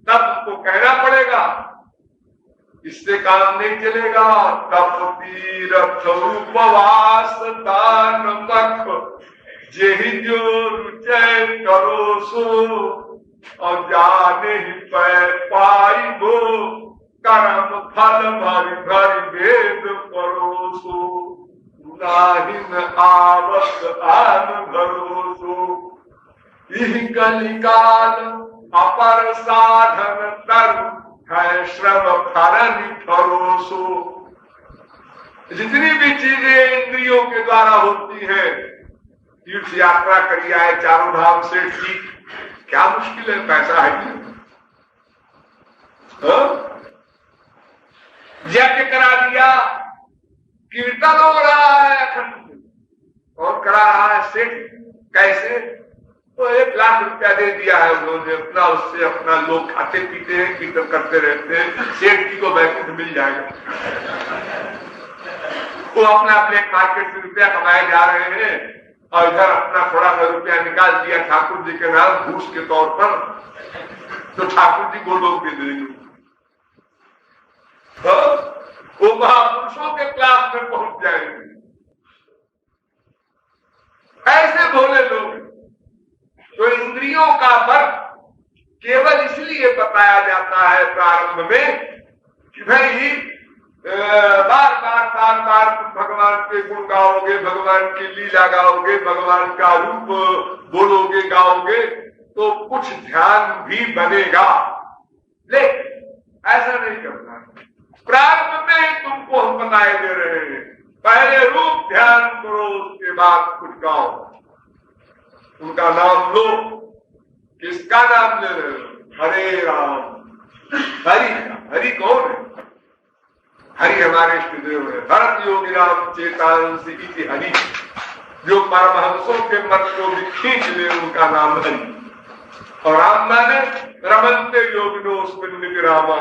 तब उनको कहना पड़ेगा, इससे काम नहीं चलेगा। तप तीरथ उपवास दान मख जेहि जो रुचय करो सो, और जाने ही पाई गो कर्म फल भरि भरि वेद परोसो, नाहिन आवत आन भरोसो। यही कलिकाल अपर साधन तरु है श्रम फरनि फरोसो। जितनी भी चीजें इंद्रियों के द्वारा होती है, तीर्थ यात्रा करी आए चारों धाम से, ठीक, क्या मुश्किल है, पैसा है, यज्ञ करा दिया, कीर्तन हो रहा है अखंड, और करा रहा है सेठ, कैसे? तो 1 लाख रुपया दे दिया है उन्होंने अपना, उससे अपना लोग खाते पीते हैं, कीर्तन करते रहते हैं, सेठ जी को बैकुंठ मिल जाएगा। वो अपना ब्लैक मार्केट से रुपया कमाए जा रहे हैं, और इधर अपना थोड़ा सा रुपया निकाल दिया ठाकुर जी के नाम घूस के तौर पर, तो ठाकुर जी गोलोक दे देंगे। वो महापुरुषों के क्लास में पहुंच जाएंगे। ऐसे भोले लोग। तो इंद्रियों का फर्क केवल इसलिए बताया जाता है प्रारंभ में कि भाई बार बार तुम भगवान के गुण गाओगे, भगवान की लीला गाओगे, भगवान का रूप बोलोगे गाओगे, तो कुछ ध्यान भी बनेगा। लेकिन ऐसा नहीं करना। प्रारंभ में ही तुमको हम बताए दे रहे हैं, पहले रूप ध्यान करो, उसके बाद कुछ गाओ। उनका नाम लो। किसका नाम ले रहे हो? हरे राम। हरि कौन है? हरि हमारे इष्ट देव है। भरत योगी राम चेतांसी इति हरि, जो परमहंसों के मत को भी खींच ले, उनका नाम हरि। और राम माने रमन्ते योगिनोस्मिन् विरामा,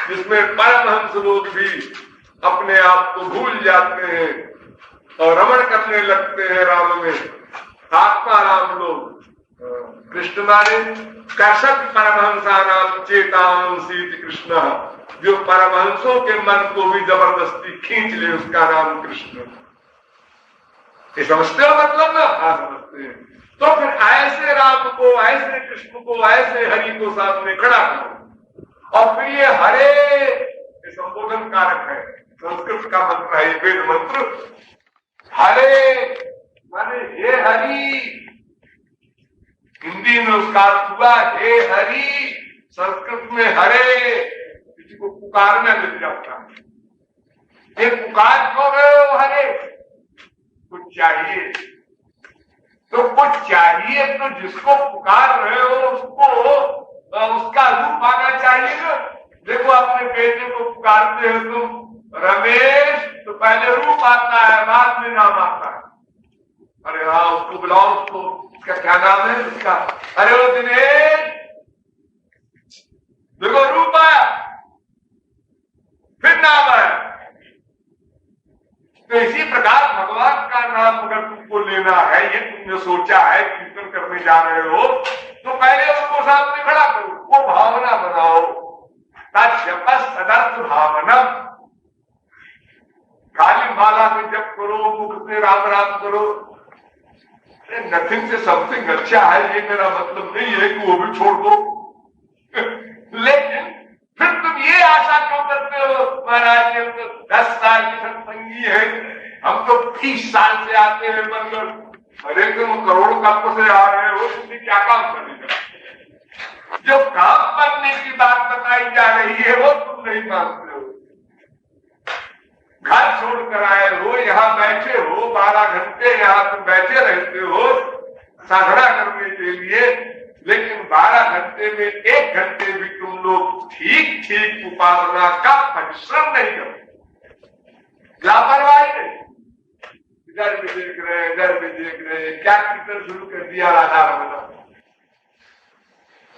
जिसमें परमहंस लोग भी अपने आप को भूल जाते हैं और रमण करने लगते हैं राम में। आत्मा राम लोग। कृष्ण माने कर्षक परमहंसा नाम चेतांसी कृष्ण, जो परमहंसों के मन को भी जबरदस्ती खींच ले, उसका नाम कृष्ण। ये समझते हो मतलब ना? हाँ समझते हैं। तो फिर ऐसे राम को, ऐसे कृष्ण को, ऐसे हरि को सामने खड़ा करो। और फिर ये हरे, ये संबोधन कारक है, संस्कृत का मंत्र है, वेद मंत्र। हरे माने हे हरि, हिंदी में उसका अर्थ हुआ हे हरि। संस्कृत में हरे किसी को पुकारने मिल जाता है। ये पुकार क्यों रहे हो हरे? कुछ चाहिए तो कुछ चाहिए, तो जिसको पुकार रहे हो उसको उसका रूप आना चाहिए ना। देखो अपने बेटे को पुकारते हो तुम रमेश, तो पहले रूप आता है, बाद में नाम आता है। अरे हाँ, उसको बुलाओ, उसका क्या नाम है उसका? अरे वो दिनेश, देखो रूप आया, फिर नाम आया। तो इसी प्रकार भगवान का नाम अगर तुमको लेना है, ये तुमने सोचा है, कीर्तन करने जा रहे हो, तो पहले उसको सामने खड़ा करो, वो भावना बनाओ। तज्जपस् तदर्थ भावना। खाली माला में जप करो, मुख से राम राम करो, नथिंग से समथिंग अच्छा है, ये मेरा मतलब नहीं है कि वो भी छोड़ दो। लेकिन फिर तुम ये आशा क्यों करते हो? महाराज हम तो 10 साल के सत्संगी है, हम तो 30 साल से आते हैं मंदिर। अरे तुम करोड़ों कल्प से आ रहे हो, तुमने क्या काम करेगा? जो काम करने की बात बताई जा रही है वो तुम नहीं मानते हो। घर छोड़कर आए हो, यहाँ बैठे हो, 12 घंटे यहाँ तुम बैठे रहते हो, साधना करने के लिए, लेकिन 12 घंटे में 1 घंटे भी तुम लोग ठीक ठीक उपासना का परिश्रम नहीं करो, लापरवाही नहीं। इधर भी देख रहे, इधर भी देख रहे, क्या कीर्तन शुरू कर दिया राधा रमन।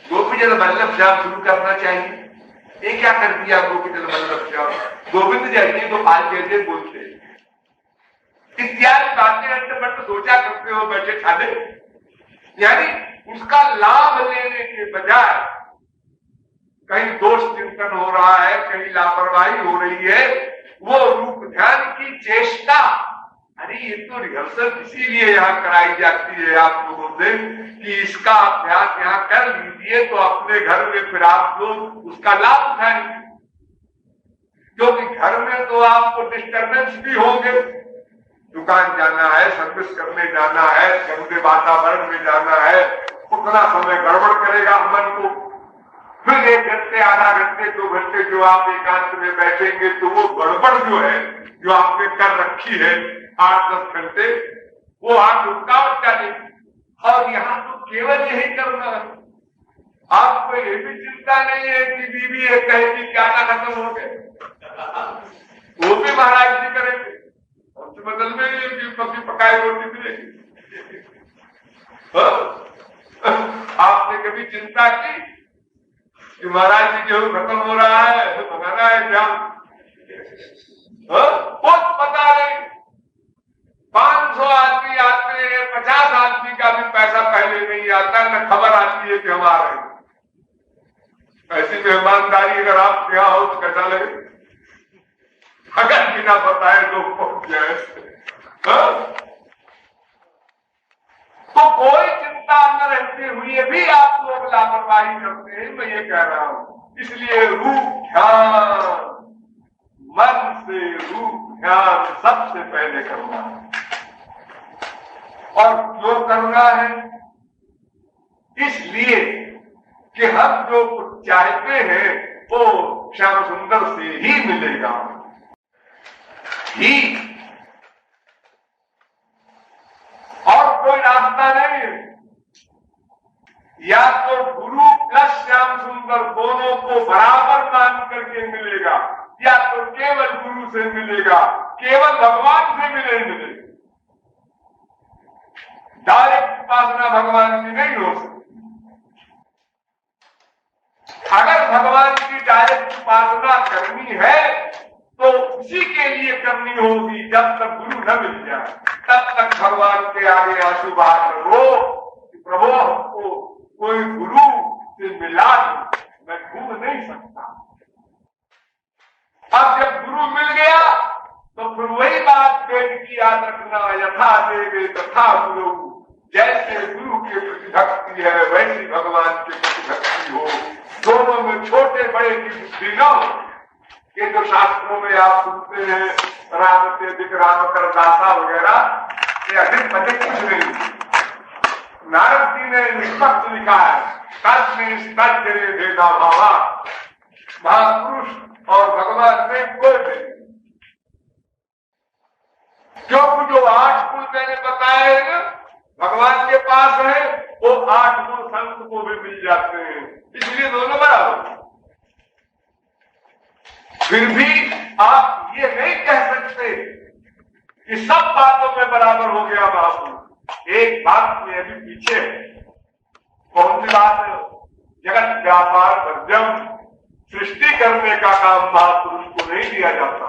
गोपी जल वल्लभ श्याम शुरू करना चाहिए, ये क्या कर दिया गोपी जल वल्लभ श्याम। गोविंद जैसे तो आज कैसे बोलते इत्यादि बातें अंत सोचा करते हो बैठे खाने, यानी उसका लाभ लेने के बजाय कहीं दोष चिंतन हो रहा है, कहीं लापरवाही हो रही है, वो रूप ध्यान की चेष्टा। अरे ये तो रिहर्सल इसीलिए यहाँ कराई जाती है आप लोगों से कि इसका अभ्यास यहाँ कर लीजिए तो अपने घर में फिर आप लोग उसका लाभ उठाएंगे, क्योंकि घर में तो आपको डिस्टर्बेंस भी होंगे, दुकान जाना है, सर्विस करने जाना है, गंदे वातावरण में जाना है, उतना समय गड़बड़ करेगा मन को। फिर 1 घंटे, आधा घंटे, 2 घंटे जो आप एकांत में बैठेंगे तो वो गड़बड़ जो है, जो आपने कर रखी है 8-10 घंटे, वो आप रुकावट डालेंगे। और यहाँ तो केवल यही करना है, आपको ये भी चिंता नहीं है कि बीवी ये कहेगी क्या ना खत्म हो गए, वो भी महाराज जी करेंगे, और बदल में पकी पकाई रोटी मिलेगी। आपने कभी चिंता की कि महाराज जी गेहूं खत्म हो रहा है तो मंगाना है क्या? कुछ पता नहीं, 500 आदमी आते हैं, 50 आदमी का भी पैसा पहले नहीं आता, न खबर आती है कि हम आ रहे हैं। ऐसी मेहमानदारी अगर आप यहाँ हो तो कैसा लगे? अगर बिना बताए लोग पहुंच जाए तो कोई चिंता न रहते हुए भी आप लोग लापरवाही करते हैं, मैं ये कह रहा हूं। इसलिए रूप ध्यान, मन से रूप ध्यान सबसे पहले करना है। और क्यों करना है? इसलिए कि हम जो कुछ चाहते हैं वो श्याम सुंदर से ही मिलेगा ही, और कोई रास्ता नहीं है। या तो गुरु प्लस श्याम सुंदर दोनों को बराबर मान करके मिलेगा, या तो केवल गुरु से मिलेगा, केवल भगवान से भी नहीं मिलेगा। डायरेक्ट उपासना भगवान की नहीं हो सकती। अगर भगवान की डायरेक्ट उपासना करनी है तो उसी के लिए करनी होगी। जब तक गुरु न मिल जाए तब तक भगवान के आगे आंसू बहा करो कि प्रभु हमको कोई गुरु से मिला, मैं ढूंढ नहीं सकता। अब जब गुरु मिल गया तो फिर वही बात वेद की याद रखना, यथा देवे तथा गुरु। जैसे गुरु के प्रति भक्ति है वैसी भगवान के प्रति भक्ति हो। दोनों में छोटे बड़े की बुद्धि न हो। ये जो शास्त्रों में आप सुनते हैं राम से अधिक राम कर दासा वगैरह, ये अधिक अधिक कुछ नहीं। नारद जी ने निष्पक्ष लिखा है, तस्मिन् भेदा भावा, महापुरुष और भगवान में कोई नहीं। क्योंकि जो 8 गुण मैंने बताए हैं भगवान के पास है, वो 8 गुण संत को भी मिल जाते हैं, इसलिए दोनों बराबर। फिर भी आप ये नहीं कह सकते कि सब बातों में बराबर हो गया महापुरुष। एक बात में अभी पीछे, कौन सी बात? जगत व्यापार वर्जम, सृष्टि करने का काम महापुरुष को नहीं दिया जाता,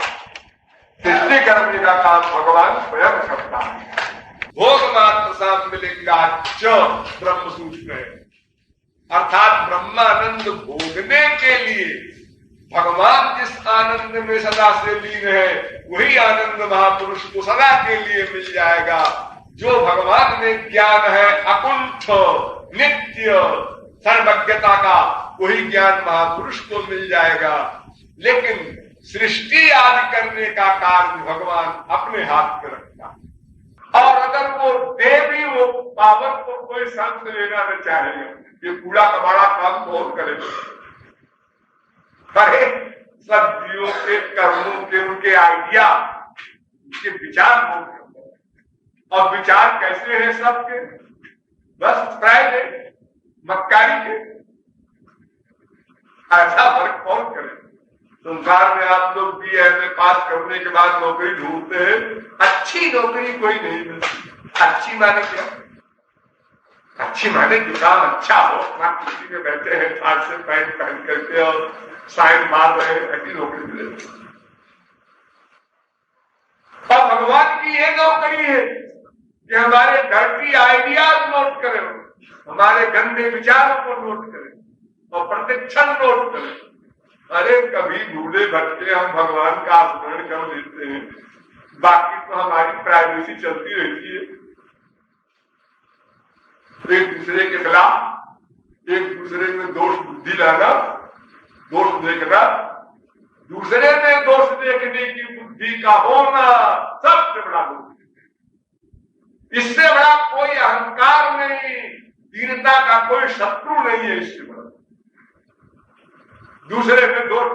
सृष्टि करने का काम भगवान स्वयं करता है। भोग मात्र साम्मिलिका ब्रह्म सूत्र है, अर्थात ब्रह्मानंद भोगने के लिए भगवान जिस आनंद में सदा से लीन है वही आनंद महापुरुष को सदा के लिए मिल जाएगा। जो भगवान में ज्ञान है अकुंठ नित्य सर्वज्ञता का, वही ज्ञान महापुरुष को मिल जाएगा। लेकिन सृष्टि आदि करने का कार्य भगवान अपने हाथ में रखता है, और अगर वो दे भी वो पावर को कोई संत लेना न चाहेगा, ये कूड़ा कबाड़ा काम कौन करेगा? अरे सब जीवों के कर्मों के उनके आइडिया, उनके विचार होंगे, और विचार कैसे हैं सबके? बस फ्राइडे मक्कारी के। ऐसा फर्क कौन करे? संसार में आप लोग BA पास करने के बाद नौकरी ढूंढते हैं, अच्छी नौकरी कोई नहीं मिलती। अच्छी माने क्या? अच्छी माने कि काम अच्छा हो, ना किसी में बैठे हैं आज से पैंट पहन करके और साइन मार रहे हैं, ऐसी नौकरी मिले। और भगवान की ये नौकरी है कि हमारे घर की आइडियाज नोट करें, हमारे गंदे विचारों को नोट करें और प्रतिक्षण नोट करें। अरे कभी भूले भटके हम भगवान का स्मरण कर लेते हैं, बाकी तो हमारी प्राइवेसी चलती रहती है। एक दूसरे के खिलाफ, एक दूसरे में दोष बुद्धि लाना, दोष देखना, दूसरे में दोष देखने की बुद्धि का होना सबसे बड़ा दोष। इससे बड़ा कोई अहंकार नहीं, दीनता का कोई शत्रु नहीं है। इससे बड़ा दूसरे में दोष।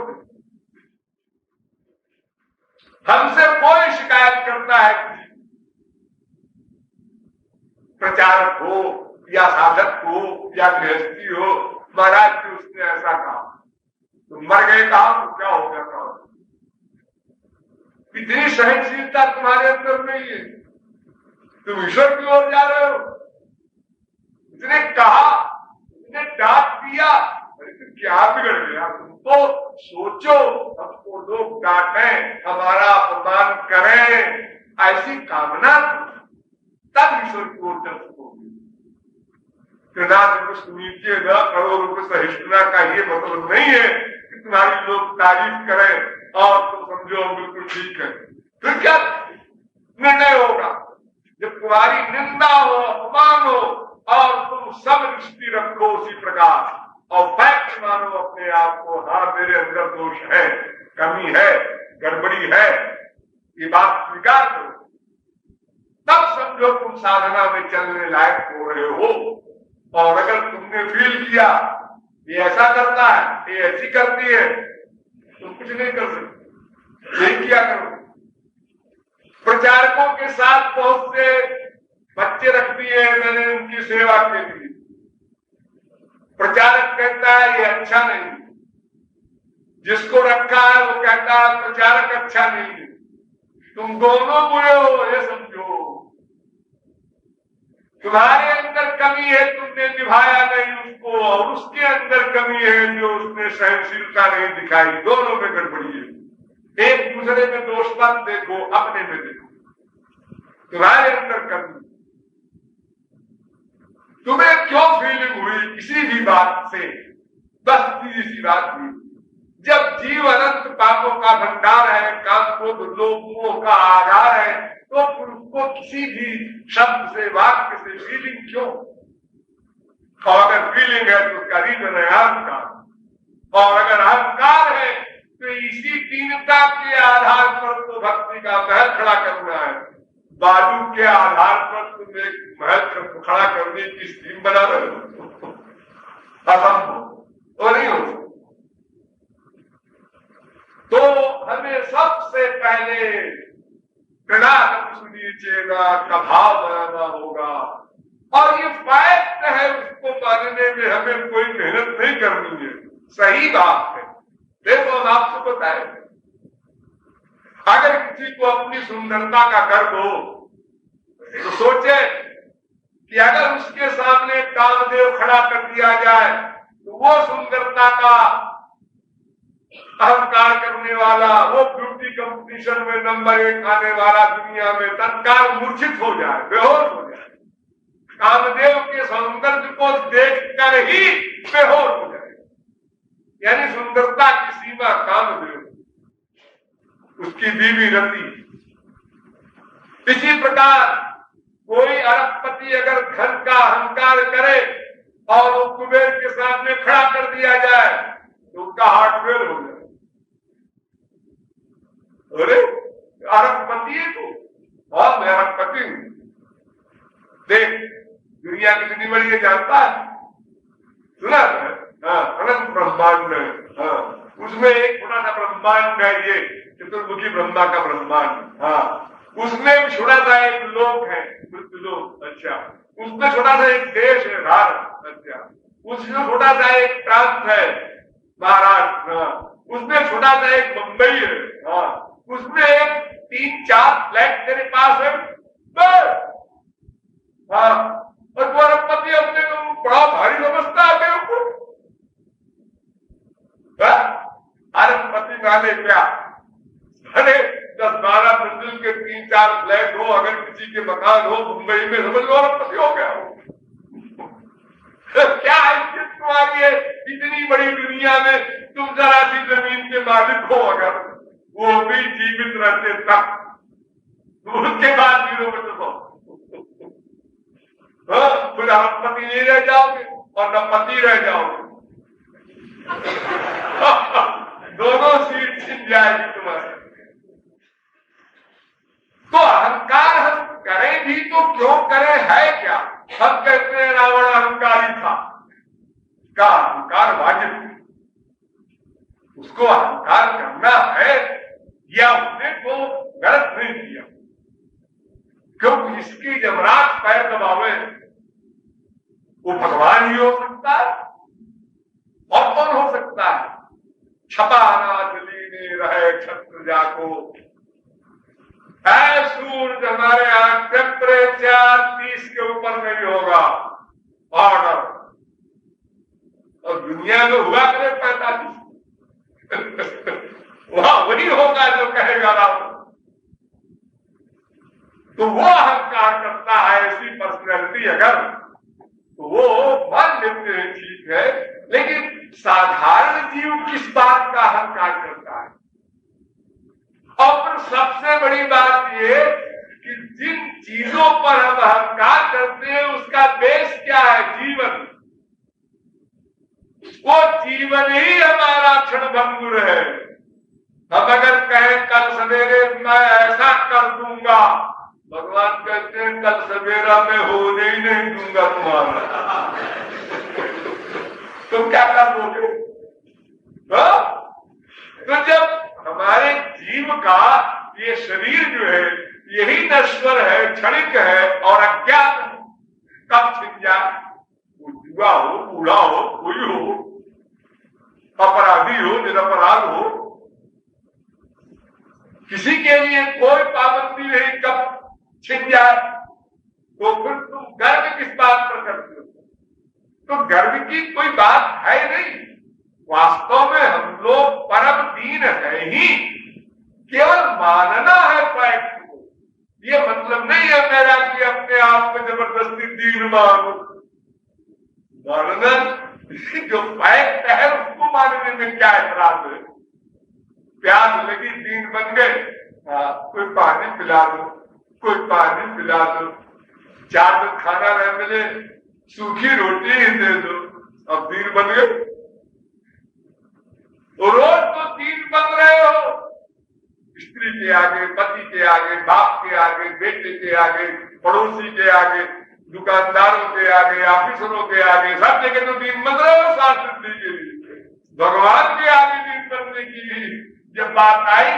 हमसे कोई शिकायत करता है, प्रचारक हो या साधक हो या गृहस्थी हो, महाराज जी उसने ऐसा कहा, तुम मर गए कहा तो क्या हो गया कहा? इतनी सहनशीलता तुम्हारे अंदर नहीं है, तुम ईश्वर की ओर जा रहे हो। उसने कहा, उसने डांट दिया, क्या बिगड़ गया? तुम तो सोचो, हमको लोग डांटें, हमारा अपमान करें, ऐसी कामना तब ईश्वर की ओर चल सकोगे। कुछ नीचे न करो, रुपये सहिष्णुता का ये मतलब नहीं है कि तुम्हारी लोग तारीफ करें और तुम समझो बिल्कुल ठीक है। फिर क्या निर्णय होगा? जब तुम्हारी निंदा हो, अपमान हो और तुम सब दृष्टि रखो उसी प्रकार और फैक्ट मानो अपने आप को, हाँ मेरे अंदर दोष है, कमी है, गड़बड़ी है, ये बात स्वीकार करो, तब समझो तुम साधना में चलने लायक हो रहे हो। और अगर तुमने फील किया ये ऐसा करता है, ये ऐसी करती है, तुम कुछ नहीं कर सकते। यही किया करो। प्रचारकों के साथ बहुत से बच्चे रख दिए मैंने उनकी सेवा के लिए। प्रचारक कहता है ये अच्छा नहीं, जिसको रखा है वो कहता है प्रचारक अच्छा नहीं है। तुम दोनों बुरे हो ये समझो। तुम्हारे अंदर कमी है, तुमने निभाया नहीं उसको, और उसके अंदर कमी है जो उसने सहनशीलता नहीं दिखाई। दोनों में गड़बड़ी है। एक दूसरे में दोष मत देखो, अपने में देखो। तुम्हारे अंदर कमी, तुम्हें क्यों फीलिंग हुई किसी भी बात से? बस सीधी सी बात हुई, जब जीव अनंत पापों का भंडार है, काम क्रोध लोभ मोह का आधार है, तो उसको किसी भी शब्द से, वाक्य से फीलिंग क्यों? और अगर फीलिंग है तो उसका रीजन है अहंकार। और अगर अहंकार है तो इसी दीनता के आधार पर तो भक्ति का महल खड़ा करना है। बालू के आधार पर तुम एक महल खड़ा करने की स्कीम बना रहे हो, असंभव, वो नहीं हो। तो हमें सबसे पहले चेना का भाव बनाना होगा। और ये फैक्ट है, उसको मानने में हमें कोई मेहनत नहीं करनी है। सही बात है। देखो हम आपको बताएं, अगर किसी को अपनी सुंदरता का गर्व हो तो सोचे कि अगर उसके सामने कामदेव खड़ा कर दिया जाए तो वो सुंदरता का अहंकार करने वाला, वो ब्यूटी कंपटीशन में नंबर 1 आने वाला दुनिया में तत्काल मूर्छित हो जाए, बेहोश हो जाए। कामदेव के सौंदर्य को देखकर ही बेहोश हो जाए। यानी सुंदरता की सीमा कामदेव, उसकी बीवी रति। इसी प्रकार कोई अरबपति अगर धन का अहंकार करे और वो कुबेर के सामने खड़ा कर दिया जाए तो उसका हार्ट फेल हो जाए। अरे अरबपति है तू, और मैं अरबपति हूं। देख दुनिया कितनी बड़ी है जानता है? सुना है? हाँ, अनंत ब्रह्मांड है। हाँ, उसमें एक छोटा सा ब्रह्मांड है, ये चतुर्मुखी ब्रह्मा का ब्रह्मांड। हाँ, उसमें छोटा सा एक लोक है वृद्ध लोग, अच्छा, उसमें छोटा सा एक देश है भारत, अच्छा, उसमें छोटा सा एक प्रांत है महाराष्ट्र, उसमें छोटा सा एक मुंबई है, हाँ, उसमें एक 3-4 फ्लैट तेरे पास है, बस, हाँ, और वो अरबपति अपने को बड़ा भारी समझता है मेरे को, अरबपति वाले क्या, अरे 10-12 मंजिल के 3-4 फ्लैट हो, अगर किसी के मकान हो मुंबई में, समझ लो अरबपति हो गया हो। क्या इज्जत तुम्हारी है इतनी बड़ी दुनिया में, तुम जरा सी जमीन के मालिक हो, अगर वो भी जीवित रहते तक, उसके बाद 0 हो, फिर अरबपति नहीं रह जाओगे और न पति रह जाओगे। दोनों सीट छिन जाएगी तुम्हारी। तो अहंकार हम करें भी तो क्यों करें, है क्या? हम कहते हैं रावण अहंकारी था, का अहंकार वाजिब, उसको अहंकार करना है या उसने को गलत नहीं किया, क्योंकि इसकी जमरात पैर दबावे वो भगवान ही हो सकता है और कौन हो सकता है? छपा अनाथ लीने रहे छत्र जाको, है सूरज हमारे यहां टेम्परेचर 30 के ऊपर नहीं होगा, ऑर्डर, और दुनिया में हुआ करे 45 वहां वही होगा जो कहेगा राम। तो वो अहंकार करता है, ऐसी पर्सनैलिटी अगर, तो वो मान लेते हैं ठीक है, लेकिन साधारण जीव किस बात का अहंकार करता है? और फिर सबसे बड़ी बात ये कि जिन चीजों पर हम अहंकार करते हैं उसका बेस क्या है? जीवन। वो जीवन ही हमारा क्षणभंगुर है। हम अगर कहें कल सवेरे मैं ऐसा कर दूंगा, भगवान कहते हैं कल सवेरा मैं होने ही नहीं दूंगा तुम्हारा। तुम क्या कर दोगे? तो जब हमारे जीव का ये शरीर जो है यही नश्वर है, क्षणिक है और अज्ञात, कब छिन जाए, वो युवा हो, बूढ़ा हो, कोई हो, अपराधी हो, निरपराध हो, किसी के लिए कोई पाबंदी नहीं, कब छिन जाए। तो फिर तुम गर्व किस बात पर करते हो? तो गर्व की कोई बात है नहीं। वास्तव में हम लोग परम दीन है ही, केवल मानना है फैक्ट को। ये मतलब नहीं है मेरा कि अपने आप में जबरदस्ती दीन मानो, मानना जो फैक्ट है उसको मानने में क्या ऐतराज है? प्यास लगी, दीन बन गए, कोई पानी पिला दो, कोई पानी पिला दो, 4 दिन खाना न मिले, सूखी रोटी ही दे दो, अब दीन बन गए। रोज तो दीन बन रहे हो, स्त्री के आगे, पति के आगे, बाप के आगे, बेटे के आगे, पड़ोसी के आगे, दुकानदारों के आगे, ऑफिसरों के आगे, सब जगह तो दीन बन रहे हो शास्त्री के लिए। भगवान के आगे दीन बनने की जब बात आई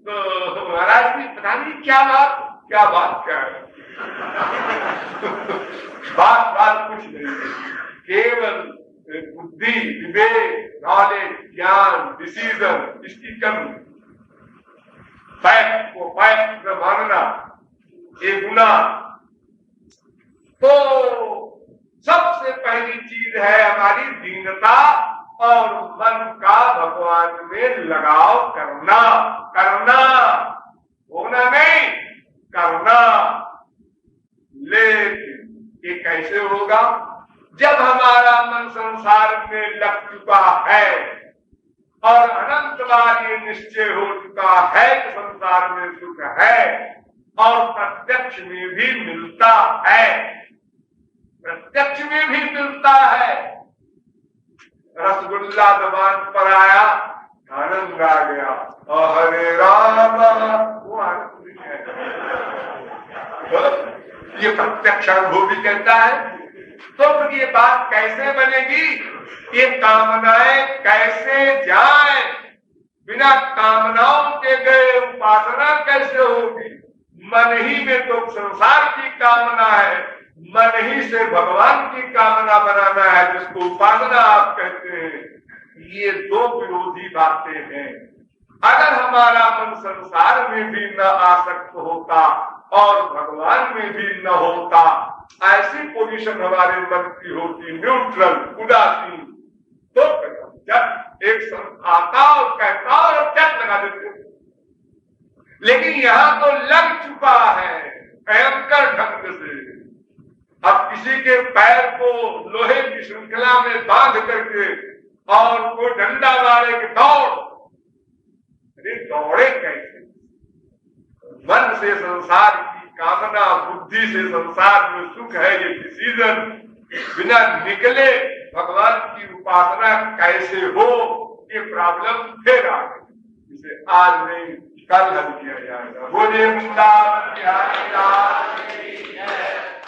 तो महाराज जी पता नहीं क्या बात क्या है। बात कुछ नहीं, केवल बुद्धि, विवेक, नॉलेज, ज्ञान, डिसीजन, इसकी कमी, फैक्ट को फैक्ट मानना, ये गुना। तो सबसे पहली चीज है हमारी दीनता और मन का भगवान में लगाव करना, होना नहीं, करना। लेकिन ये कैसे होगा? जब हमारा मन संसार में लग चुका है और अनंत बार ये निश्चय हो चुका है कि संसार में सुख है और प्रत्यक्ष में भी मिलता है, प्रत्यक्ष में भी मिलता है। रसगुल्ला जबान पर आया, आनंद आ गया, और हरे राम, वो आनंद है। ये प्रत्यक्ष अनुभव भी कहता है। तो फिर ये बात कैसे बनेगी? ये कामनाएं कैसे जाए? बिना कामनाओं के गए उपासना कैसे होगी? मन ही में तो संसार की कामना है, मन ही से भगवान की कामना बनाना है, जिसको उपासना आप कहते हैं। ये दो विरोधी बातें हैं। अगर हमारा मन संसार में भी न आसक्त होता और भगवान में भी न होता, ऐसी पोजीशन हमारे मन की होती न्यूट्रल, उदासीन, तो जब एक संत आता और कहता और अब लगा देते। लेकिन यहां तो लग चुका है भयंकर ढंग से। अब किसी के पैर को लोहे की श्रृंखला में बांध करके और कोई डंडा मारे कि दौड़, अरे दौड़े कैसे? मन से संसार की कामना, बुद्धि से संसार में सुख है, ये डिसीजन बिना निकले भगवान की उपासना कैसे हो? ये प्रॉब्लम फिर आ गई। इसे आज नहीं कल हल किया जाएगा। बोले वृंदावन बिहारी लाल की जय।